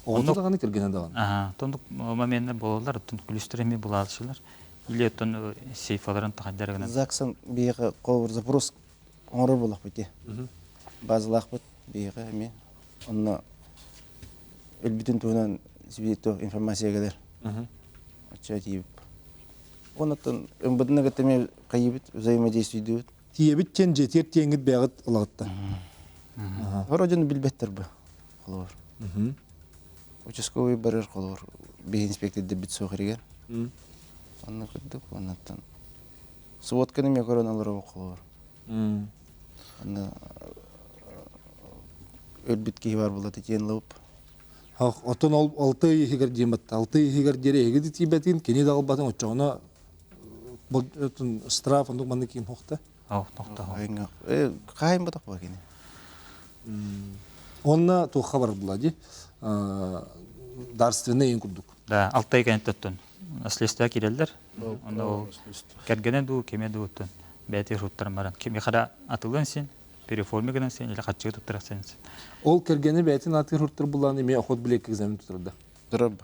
Оғында дағаны кірген адаған. Тондық моментне болалар, тон күлістіреме боладышылар. Или тон сейфаларын тақайдарығынан. Заксан бейіға қолуыр запрос оңыры болақ бөте. Базылақ бұт бейіға әме. Онына өлбітін туынан сібетті информация кәдер. Атша тейіп. Онаттан өмбітіні кәттеме қайыбыт, взаимодействие дейбіт. Тиебіт тен жетер теңгіт бәғыт олағытта. Хорожын білбеттір бі қолуыр. Участковый барыр қолуыр. Бей инспекторды біт соғырегер. Онына күрдік, онаттан. Суотканы ме короналары қолуыр. Онына өлбітке бар болады тен лауып. Отон ол 6 егер деймет. 6 егер дере егеди тибетин кени дагыл батын очоғына бұл штраф ондық манны кейін хоқта. Тоқта. Қайын бұдақ ба кені? Онна тух хабар булади. Дарственный ең күрдік. Да, 6 кенеттен. Следствие кирелдер. Онда ол кергенен ду, кеме ду оттон. Бәйте жуттар маран. Кеме қара атылын сен, переформи гынан сен, или қатчығы тұттырақ сен. Ол кергені бәйтін атыр жуттар буланы ме охот білек экзамен тұтырды. Тұрып.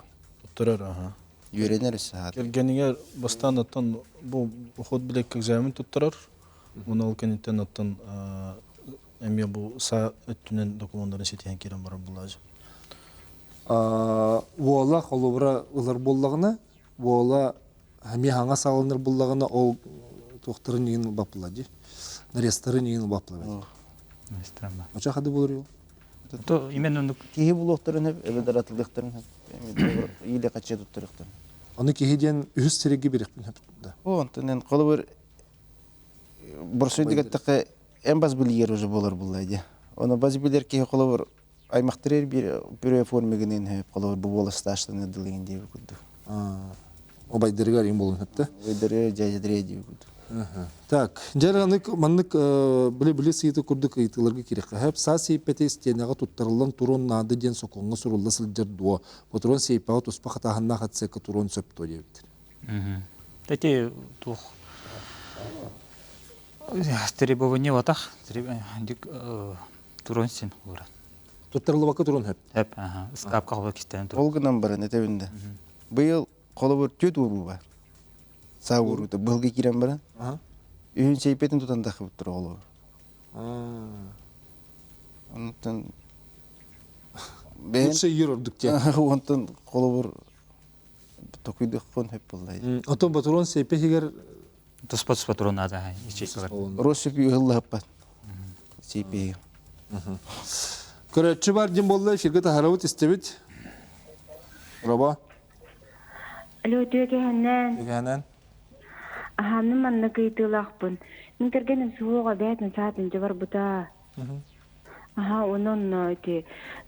Тұрар, аха. Үйренер сағат. Келгеніңер бастан аттан бұл ход білек экзамен тұттырар. Оны ол кенеттен аттан әме бұл са өттінен документарын сетеген керен бара бұлажы. Уола холобра ылар боллағына, уола хами хаңа салыныр боллағына ол тоқтырын егін бапылади. Нарестарын егін бапылады. Оча қады болыр ел? То именно Кейі бұл оқтырын әп, әбедар атылдықтарын әп, еле қатшы тұттырықтарын. Оны кейден үз тереге берекпін әп. Онтын қолы бір бұрсойдық әттіқі ән баз білігер уже болар бұлайды. Оны баз білер кейі қолы бір аймақтырер бір формегінен әп, қолы бір бұл сташтан әділеген дейбі күдді. Обайдырғар ең болын әпті? Обайдырғар жәжедіре дейбі күдді. Так, жарғанык маннык біле сыйты күрдік ыйтыларға керек. Әп са сейпеті стенеға тұттарылан турон нады ден соқонғы сұрылда сылджар дуа. Бұтырон сейпаға тұспа қатағанна қатсекі турон сөпті дейбітір. Тәте тух требование ватах, турон сен олар. Тұттарылы бақы турон әп? Әп, скап қағылы кестен турон. Олғынан барын әтәбінде. Бұйыл қолы бір төт ұру бар. Сау ұруды. Бұлғы керен барын. Үйін сейпетін тұтан дақы бұттыр олы бар. Онтын... Бұтсы ер ұрдық те? Онтын қолы бір тоқүйдық қон әп болдайды. Отын батурон сейпе егер... Тұспа турон ады. Рос сөпі ұғылы аппат. Сейпе. Көрәтші бар дем болды, фиргеті харауыт істебет. Раба? Алло, төгәһәннән. Төгәһәннән. Ахамны манны кыйтылақпын. Мен кергенім суға бәйтін саатын жабар бұта. Аха, onun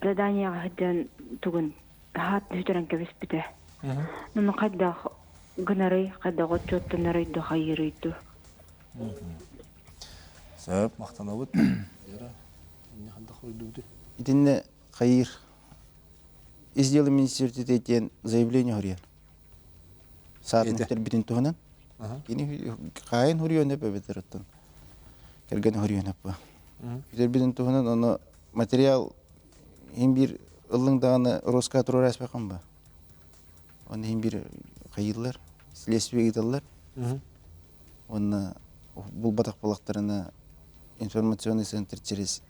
заданиеға хәттен түгін хат хүтерен кәбіс біті. Нұны қайда гынарый, қайда ғотчоттын арайды қайырыйды. Сәп, мақтана бұд. Итинне қайыр. Издел министеритетен заявление хұриян. Саатын хүтер бітін тұғынан. Қайын хұриян әп әбетер ұттын. Керген хұриян әп ба. Хүтер бітін тұғынан оны материал ең бір ылыңдағаны Роска тұрар әспеқан ба. Оны ең бір қайылар, следствие еталар. Оны бұл батақ балақтарына информационный центр через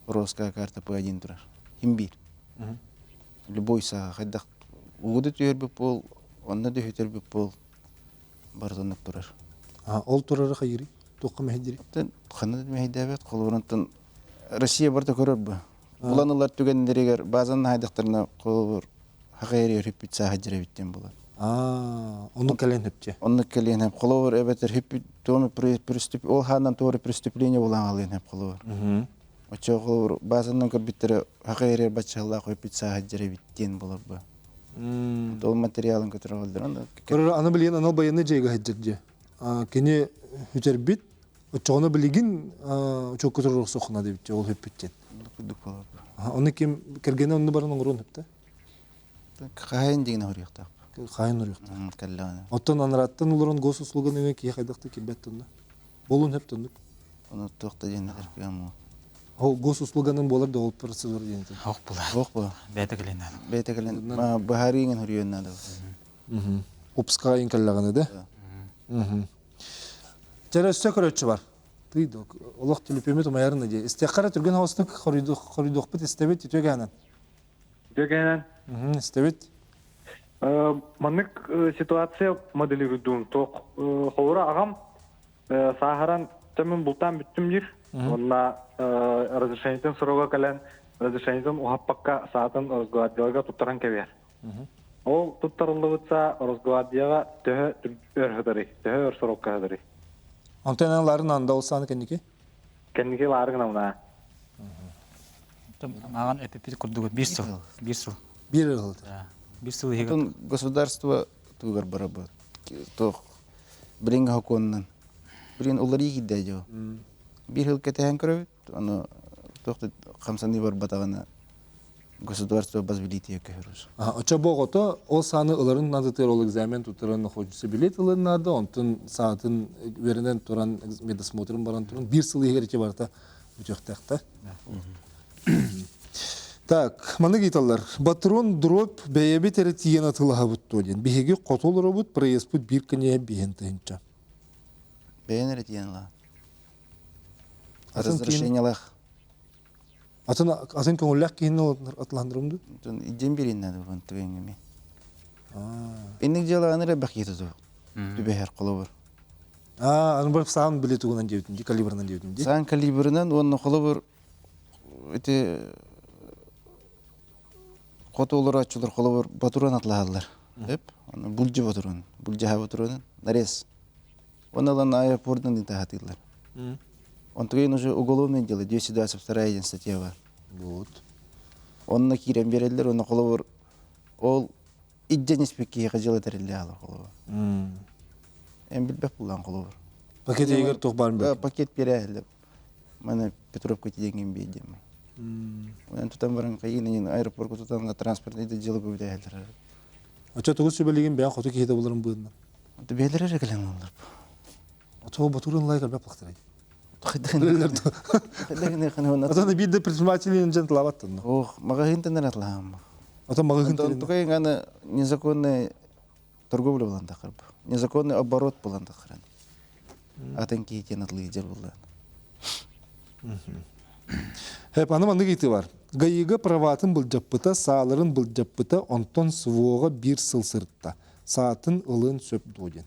Роска карта П1 тұрар. Ең бір. Любой саға қайдақ ұғыды түйер бүп бол, онна да хүтер бүп бол, бардынып тұрар. Ол тұрары қайыры? Тоққа мәхедері? Қаны мәхедебет, қолы бұрынтын Россия барда көрір бұ. Бұланылар түгендерегер базан хайдықтарына қолы бұр хақайыры өріппет саға жыры біттен болады. Оның кәлен хөпте? Оның кәлен хөп. Қолы бұр әбетер хөппет тоны приступ, ол ханнан тоғыры приступление болан қалын хөп қолы бұр. Очо қолы бұр базаннан көрбеттері хақайыры бачығыла қойпет саға жыры біттен болар бұ. Ол материалын көтірі қалдыр. Көрір, аны білген анал баяны жайға хаджырды. Кені хүтер бит, очоғыны білген чоқ көтір роқ соқына дебітте, ол хөппеттен. Оны кем кергені оны барын оңырын хөпті? Қайын деген хұрияқтақ. Қайын хұрияқтақ. Кәлләғаны. Оттан анараттан оларын гос услуган еме кие қайдақты кембеттінді? Болын хөптіндік? Оны тоқта жеңдер күйем ол. Ол гос услуганын болар да ол процедур дейінді? Оқ бұла. Оқ бұла. Бәйті кілінен. Бәйті кілінен. Бұхари еңін хұриян нады. Опсқа ең кәлләғаны да? Жәрі өсті көрөтші бар. Олық телепемет ұмайарына де. Істеқара түрген хауыстың қоридоқ бұт істебет төгәнен? Төгәнен? Істебет? Маннык ситуация моделируйдуын. Тоқ қолыра ағам сағаран тәмін бұлтан бүттім дир. Онна разрешениетін сұрауға кәлән, разрешениетін ұхаппаққа саатын Росгвардияға тұттаран кәбер. Ол тұттарылы бұтса Росгвардияға төхі өрхідірі, төхі өрсұрыққа хідірі. Антенналарын анда олсаны кәнеке? Кәнеке ларығына мұна. Маған әпепет күрдігі 1 жыл. Bir ылды. Бир сылыйга Тон государство тугар барабы. Тох бринга хоконнан. Брин улари гидде жо. Bir yıl кетен көрөбүт. Аны тохты камсаны бар батагана государство базбилите көрөс. Оча богото ол саны ыларын надытыр ол экзамен тутырын хочусы билет ылын нады, онтын саатын веренен туран медосмотрын баран туран bir сыл егерче барта учактакта. Так, маны гиталлар. Батрон дроп бейеби тере тиен атылаха буттоден. Бихеги котол робут проеспут bir кене биен тынча. Бейнер тиенла. Разрешениялах. Атын көңілләк кейін атландырымды? Идем бериннәді бұн түгенгеме. Иннік жалы аныры бәкеті тұқ. Түбәхер қолы бар. Аны барып саған білеті ғынан деудің, калибрынан деудің. Саған калибрынан, оның қолы бар, өте қоты олар атшылар қолы бар, батуран атлағалар. Бұлжы батуран, бұлжы ха батуранын, нарез. Оналан аэропортын дейті хатылар. Он тогда уже уголовное дело, 222 статья бар. Вот. Он на кирем берелдер, он на холовор, ол идден испекки хажал терелли ала холовор. Эм билбек булган холовор. Пакет егер тоқ барын бек. Пакет берелдер. Мана Петровка тиденген бейдем. Он тутан баран кайын, аэропортка тутан транспорт иде дело бейдерлер. Ача тогыз сөбелеген бән қоты кейді боларын бұдына. Это бейлер регелен олар. Ача батурын лайкар бәп лақтырайды. Хадагын Атаны бидде предпринимателин жан талабаттын. Ох, магазин тенер атлам. Ата магазин Он такой гана незаконная торговля была тахрб. Незаконный оборот был тахран. Атанки тен атлы жер булды. Хеп аны маны кейті бар. Гайыга праватын бұл жаппыта, сааларын бұл жаппыта, онтон своға bir сыл сыртта. Саатын ылын сөп доден.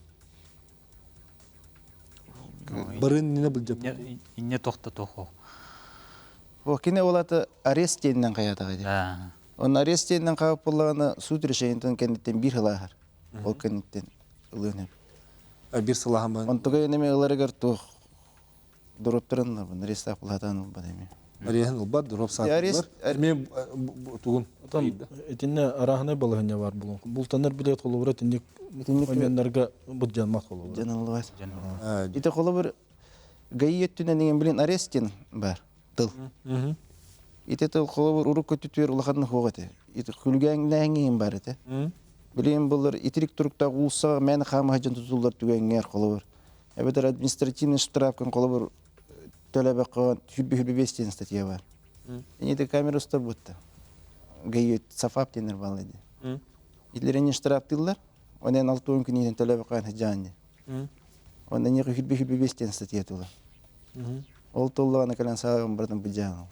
Барын нене бұл жаппыта? инне тохта тохо. О, кине олаты арест теннен каятагы. Он арест теннен кабып булганы суд решениентен кендеттен bir хыл ахар. Ол кендеттен ылын. Bir сылахан барын. Он тогай неме ыларыгар тох дороптырын бун арест апылатан бадеме. Ариян ұлбад, дұрап сатылар. Мен тұғын. Этинне араханы балыгыня бар булун. Бултанар билет холовра тинник моментнарга буджанмак холовра. Жаналбас. Ите холовр гайеттүнен деген билен арестин бар. Тыл. Ите тыл холовр урук көтүтөр улаханы хогате. Ите күлгәңнәңин бар ите. Билен булар итрик туруктагы улса мен хама жан тутулар түгәңнәр холовр. Эбетер административный штрафкан холовр төлөбөккөн хүлбү статья бар. Эне камера устар бутта. Гайет сафап тенер балады. Итлерен штрафтылар. Онен 6 күннен төлөбөккөн хаҗанды. Онда не хүлбү статья тула. Ол толлаган калан сагын бирден буҗан.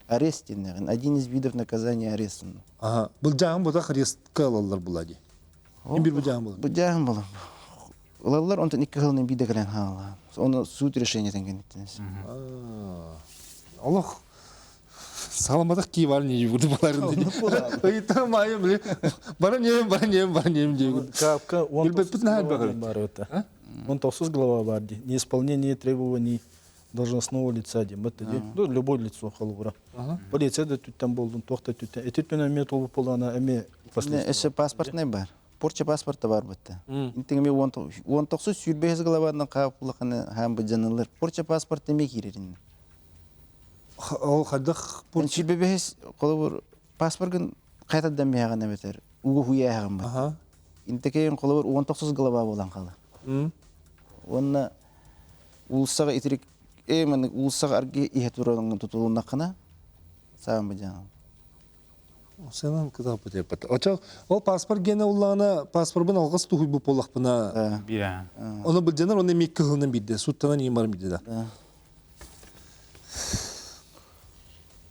Арест тенер. Один из видов наказания арест. Ага. Бул жагын буда арестка алалар булади. Ким бир буҗан булды? Буҗан булды. Олар онтан 2 жылдын биде келен хала. Оны суд решениятен кенеттенес. Аллах саламадак ки бар не югуды баларын dedi. Ыйта майым биле. Бара нем dedi. Капка он бар это. Он толсуз глава барди. Неисполнение требований должностного лица дембатты. Ну любое лицо халура. Полиция да тут там болдун тохта тут. Эти төнөмө толуп болгона эме Эше паспортный бар. Порча паспорта бар бутта. Интеңме 19 сүрбез главадан капылыкны һәм буҗанлар. Порча паспорт эме кирерин. Ол хадах Порча бебес колор паспортын кайтадан мяган эметер. Угу хуяган бар. Интекейин колор 19 глава болан кала. Онна улсага итрик эмен улсага арги ихтуралын тутулуна кана сам буҗан. Сенен кытап бетеп. Ача ол паспорт гене уллана паспортын алгыс тухуй бу полакпына. Бия. Оны бул жанар оны мекке кылынан бидде. Суттан иймар бидде да.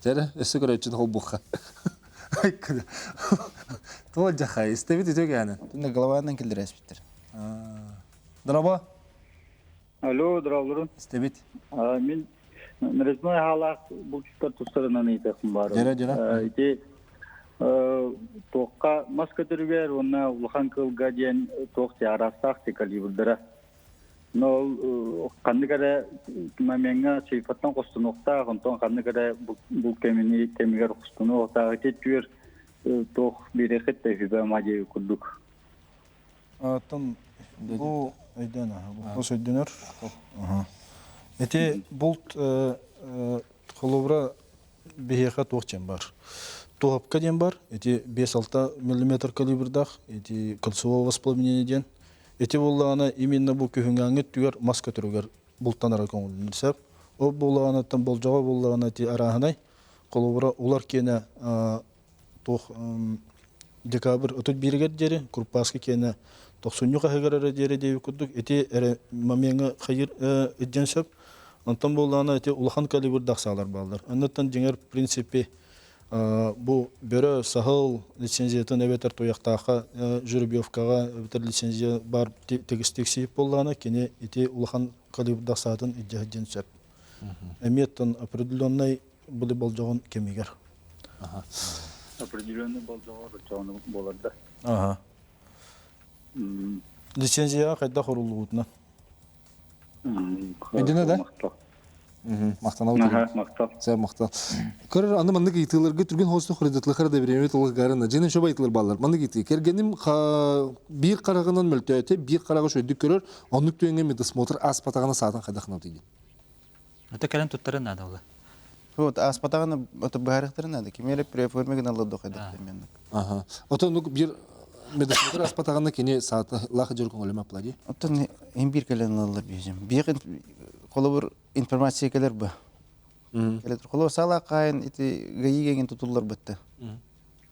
Тера, эсе көрө үчүн хол буха. Айкыда. То жаха, истебит өтөгәне. Тунда главадан келдирәс биттер. Драба. Алло, дравларым. Истебит. Мен резной халак бул китап тустарынан айтасым бар. Жара. Ити тоққа маска түргер, онна улхан кылга ден тоқ жарастақ те калибрдара. Но кандыгара маменга сейфаттан костунукта, онтон кандыгара бул кемени темигер костунукта кетүер тох берекет тәҗрибә маҗи курдук. Атын бу айдан бу сөйдөнөр. Эти болт холовра бехе тохчен бар. Тохапка ден бар. Эти 5-6 мм калибрдах, эти кольцевого воспламенения. Эти болланы именно бу күһүнгәңге түгәр маска түргәр болттанара көңүлсәп. О болланы тан болжага болланы ти арахынай. Холовра улар кене тох декабрь отут биргәт дери курпаска кене 90-га хәгәрәре дери дип күдүк. Эти маменга хайыр иҗенсәп. Антон болланы эти улахан калибрдах салар балдар. Аннан җиңер принципе бу бөрө сахыл лицензиятын эбетер тояктаха жүрбиевкага эбетер лицензия бар тегистексип болланы кене эти улахан калибрдах сатын иҗенсәп. Эметтен определенный были болжогон кемигер. Определенный болжогон чоны боларда. Ага. Лицензия кайда хорулуутна. Медина да? Мактанау Ага, мактап. Сәй мактал. Көрөр аны мандык итылырга түрген хосты хурдытлыгы да беремет ул гарына. Жenen шоба итылыр баллар. Мандык ити. Кергеним бир карагынан мөлтөтө, бир карага шөйдү көрөр. Онук төңгө медосмотр аспатагына саатын кайдахна дейди. Это кален туттарын надо было. Вот аспатаганы это барыктыр надо. Кемере преформеген алды кайда мен. Ага. Ото нук бир медосмотр аспатагына кене сааты лахы жүргөн олема плади. Ото эмбир келен алды бежим. Бир колобур информация келер бу. Келер коло сала кайын ити гаиген тутуллар битти.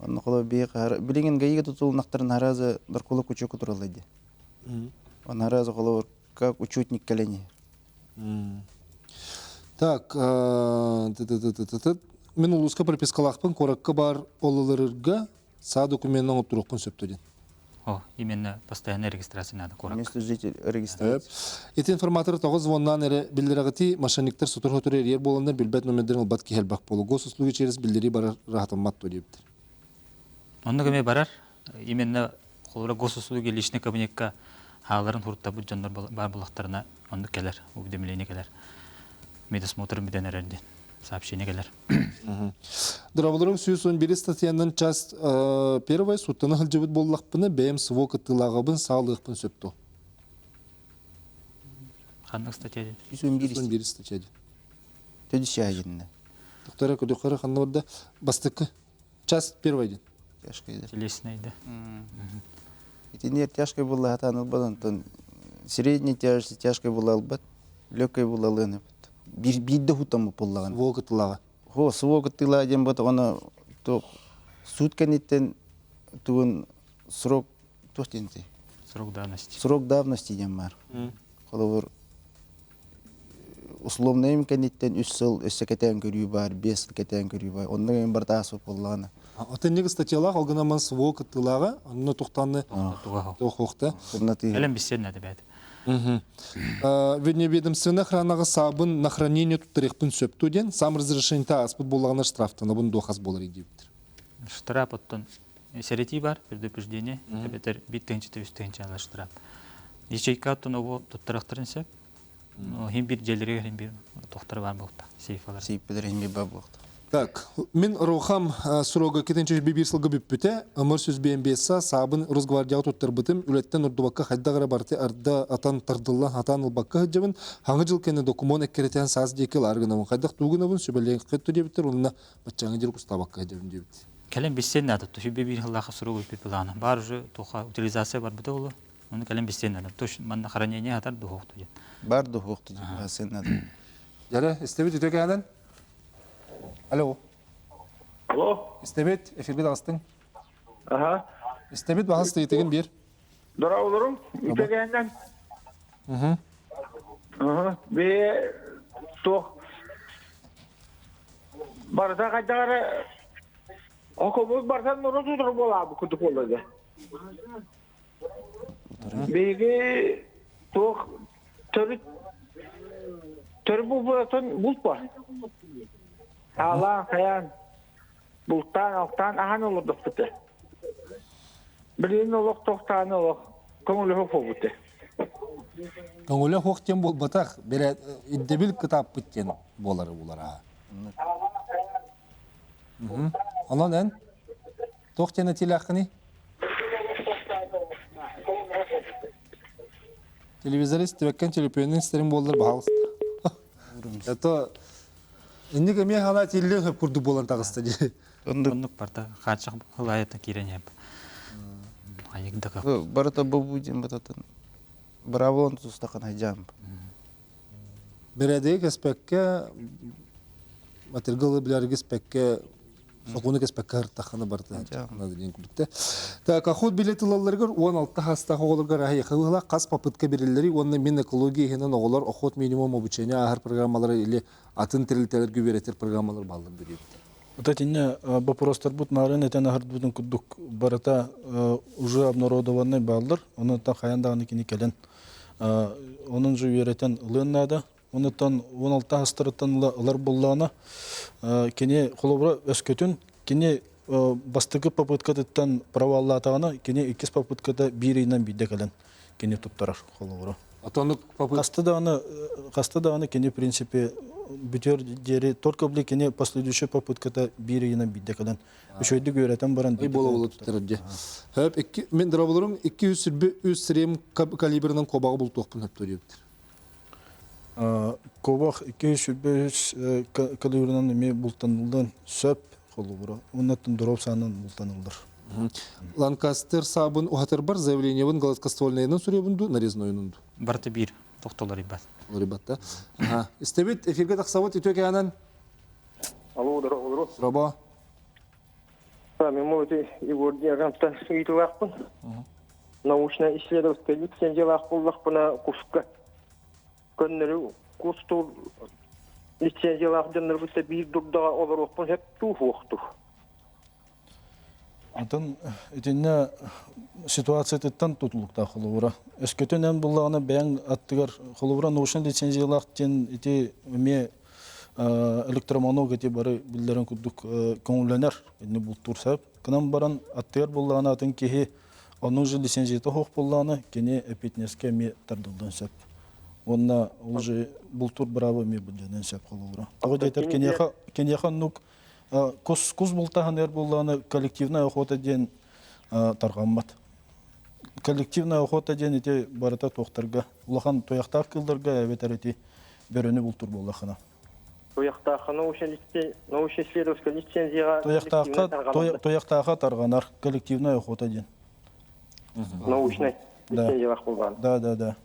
Аны коло билеген гаиге тутулнактарын наразы бір коло күчө кутуралайды. Он наразы коло как учетник келени. Так, мен улуска пропискалакпын коракка бар олыларга са документин отурукпун сөптөден. О, именно постоянная регистрация надо корак. Место житель регистрации. Эти информаторы тогыз звоннан эре билдирагати машиниктер сутур ер боландар билбет номердерин албат кихелбак болу. Гос услуги через билдири бара рахатаммат то дептир. Онда кеме барар, именно холора госуслуги личный кабинетка халарын хуртабы жандар бар булактарына онда келер, уведомление келер. Медосмотр биден эренди. Сообщение келер. Драволорун сүйсүн бир статьянын часть первой суттаны хылжыбыт боллакпыны бэм сво кытылагабын саалыгпын сөптү. Кандай статья? Сүйсүн бир статья. Төдүшәгенне. Доктора көдөкөрө ханнорда бастыкы часть первой ден. Тяжкойда. Телесный, да. Эти не тяжкой было атаныл бадан, средней тяжести тяжкой было албат, легкой было лыны. Бидде хутамы поллаган. Во кытылага. Хо, сво кытыла дем бат она то сутканиттен тугун срок тохтенти. Срок давности. Срок давности дем бар. Коловор условно имканиттен 3 жыл өссекетен көрүү бар, 5 жыл кетен көрүү бар. Ондан бар тасып поллаган. Ата неге статьялар алгынаман сво кытылага, аны токтаны тохокта. Элем бисен надо бәді. Ведомственная охрана сабын на хранение туттарыхпын сөптуден сам разрешение аспыт боллагана штрафтана бун дохас болар идиптир. Штраф оттон серети бар, предупреждение, бетер биттенче үстенче ала штраф. Ячейка оттон ово туттарактарын сеп. Хим бир желере хим бир тохтар бар болта. Сейфалар. Сейфлер хим бар болта. Так, мен рохам срога кетенче бибир сылгы бүппүте, ымыр сөз БМБСа сабын Росгвардия туттар бытым, үлеттен урдубакка хайдагара барты арда атан тардылла атан ылбакка хыджабын, хаңы жыл кені документ эккеретен саз деки ларгынавын, хайдак тугынавын сөбелен кетту дебіттер, онына батчаңы жыл кустабакка хыджабын дебіттер. Кәлем бисен надо, то хибе бир хыллаха срога пипилана. Бар уже тоха утилизация бар бите олу. Оны кәлем бисен надо. Тош манна хранение атар духокту ден. Бар духокту ден, сен надо. Жаре, истебет үтөке адан? Алло. Алло. Истебет, эфирге дағыстың. Ага. Истебет бағысты етеген бер. Дора олорум. Үтегенден. Бе тох. Барса кайдагары окобуз барсан нуру тутур болабы күтүп болду. Беги тох төр булбатан булпа. Ала каян бултан алтан ахан олордук бите. Билин олок токтаны олок көңүлү фобуте. Көңілі хоқтен бол батақ, бере иддебіл кітап біттен болары болар. Анан ән? Тоқтена телеақыны? Телевизор истебеккен телепионын істерін болдыр бағалысты. Это... Инде кеме хана телелен хөп күрді болан тағысты. Оннук барта хачык хылайыта киренеп. Айыгды кап. Барата бабудин бататын. Бравон тустакан хайжам. Береде кеспекке матергалы билер кеспекке сокуны кеспекке хыртаханы барта. Надын күлдүктө. Так, ахот билетилаларга 16 хастагы оларга рахи хыла кас попытка берилери, онны мен экология хенен оголор охот минимум обучение ахар программалары или атын тирилтелерге беретер программалар балдын берет. Вот эти вопросы будут марын, это на гардбуден кудук барата уже обнародованный балдар, он там хаянда не келен, он же веретен лыннада, он там 16 хастыртан лар буллана, кене холобра өскөтүн, кене бастыгы попыткадыттан праваллатагана, кене икис попыткада биринен биде келен, кене туттарар холобра. Атонук попытка Каста аны кене в принципе бүтер дери только бли кене последующая попыткада биринен биде келен. Үшөйдү көрөтөн баран. Ай боло болот туттарди. Хөп мен дырабылырым 200 срем калибрынан кобагы бултокпун хөп төрөптүр. Кобах 205 калибрынан эме бултанылдан сөп холубура. Оннатын дроп санын бултанылдыр. Ланкастер сабын ухатыр бар заявлениебин гладкоствольныйнын сүрөбүндү, нарезноюнунду. Барты бир токтолор ибат. Ребята. Ага. Истебит эфирге таксавот итөке анан. Алло, здорово. Раба. Сами можете Егор Диагантан итүвакпын. Научно-исследовательская лицензия куллакпына кушка. Көннөрү кустур лицензиялар бутта бир дурдага олорокпун хеп туухту. Атын этинне ситуация теттан тутулукта холура. Эскөтөнөн буллагына бәң аттыгар холура научный лицензиялар тен эти ме электромоног эти бары билдерен кудук көңүлөнөр эне бул турсап. Кынан баран аттыгар буллагына атын кеһи onun же лицензията хох буллагына кене эпитнеске ме тардылдан сап. Онна уже бул тур браво ме булден сап холура. Ага детер кенеха нук кус бултахан ер булланы коллективная охота ден таргаммат. Коллективная охота ден эти барата тохтарга, улахан тояктар кылдырга ветерети берөне бултур буллахана. Тояктахана научно-исследовательская лицензия. Тояктаха тарганар коллективная охота ден. Научная лицензия кылган. Да.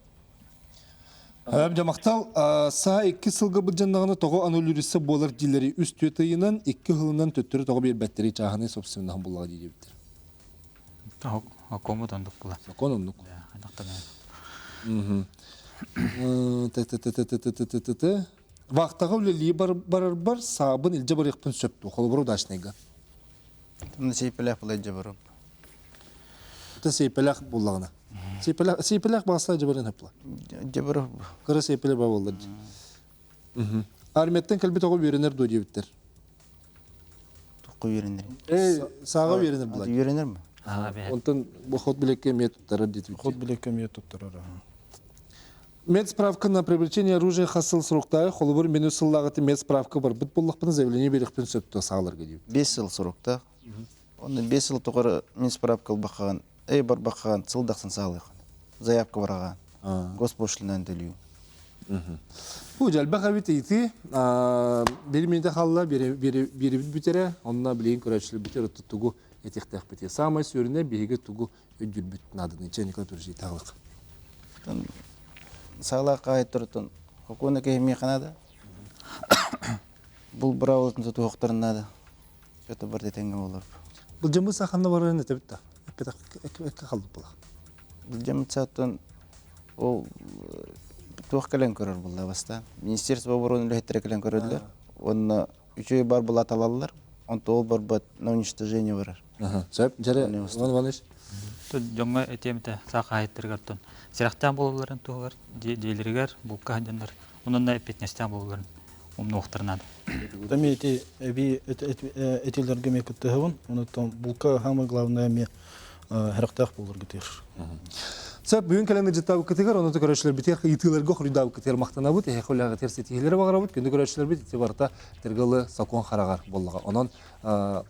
Әб жамақтал, саа 2 сылғы бұджандағына тоғы анулюрисі болар дилері үст төтейінен 2 ғылынан төттірі тоғы бір бәттері чағаны собственнағын болаға дейді біттір. Акомут ондук була. Акон ондук. Вақтаға өлелі бар сабын үлже бар еқпін сөпті. Қолы бұру дашынайға. Тымны сейпелек бұлай жабырып. Сейпелек болағына. Сейпелек бағысылай жабырын өпіла. Жабырып. Қыры сейпелек ба болдар. Арметтен кәлбет оғы үйренер дөй дебіттер. Тұққы үйренер. Саға үйренер бұлай. Үйренер ме? Онтан бұл ход білекке методтары дейті Ход білекке методтары. Медсправка на приобретение оружия хасыл сұрықтағы, қолыбыр мену сыллағыты медсправка бар. Бұт боллақпыны заявление беріқпен сөпті сағаларға дейіп. 5 жыл сұрықта. Оны 5 жыл тұғыры медсправка бақаған, бар бақаған, сылдақсын сағалайқан. Заявка бараған. Госпошлинан төлеу. Бұл жәлбәқ әбет еті, бері менде қалыла бері бүтері, онына білейін көрәтшілі бүтері тұттығу етектәқ бітер. Самай сөріне бейге тұғу өдгіл бүттін адыны. Чәнекла түржей тағылық. Сағалаққа айт тұрытын. Хокуына кеймей қанады. Бұл бұра олытын сұты оқтарынады. Сөті бір детенге олар. Бұл жамбы сақанна барырын әті бітті. Әкке қалдық бұлақ. Бұл жамбы сақтың ол туақ кәлен көрір бұлда баста. Министерство обороны үліхеттері кәлен көрілдер. Оны үшөй бар бұл аталалылар. Онты ол бар бұд на уничтожение барар. Сөп, жәрі, Ваныш? Жоңға этемите сақа айттыргартын. Сирақтан болуларын туғылар, дейлерігер, бұлқа айдандар. Онында эпетнестен болуларын умны оқтырнады. Тами этилерге мекітті ғывын, оны там бұлқа хамы главная ме хәрәктәх булыр гитер. Сөп бүгін кәлемді жеттабы кетегер, оны көрәшілер бітер, итыларға құрыдабы кетер мақтана бұд, қолаға терсетігелері бағара бұд, көнді көрәшілер бит, ете барта тергілі сакон қарағар болыға. Онан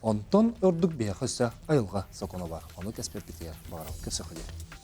онтон өрдік бейхөсі айылға сакона бар. Оны кәспер бітер бағара бұд, көсі қыдер.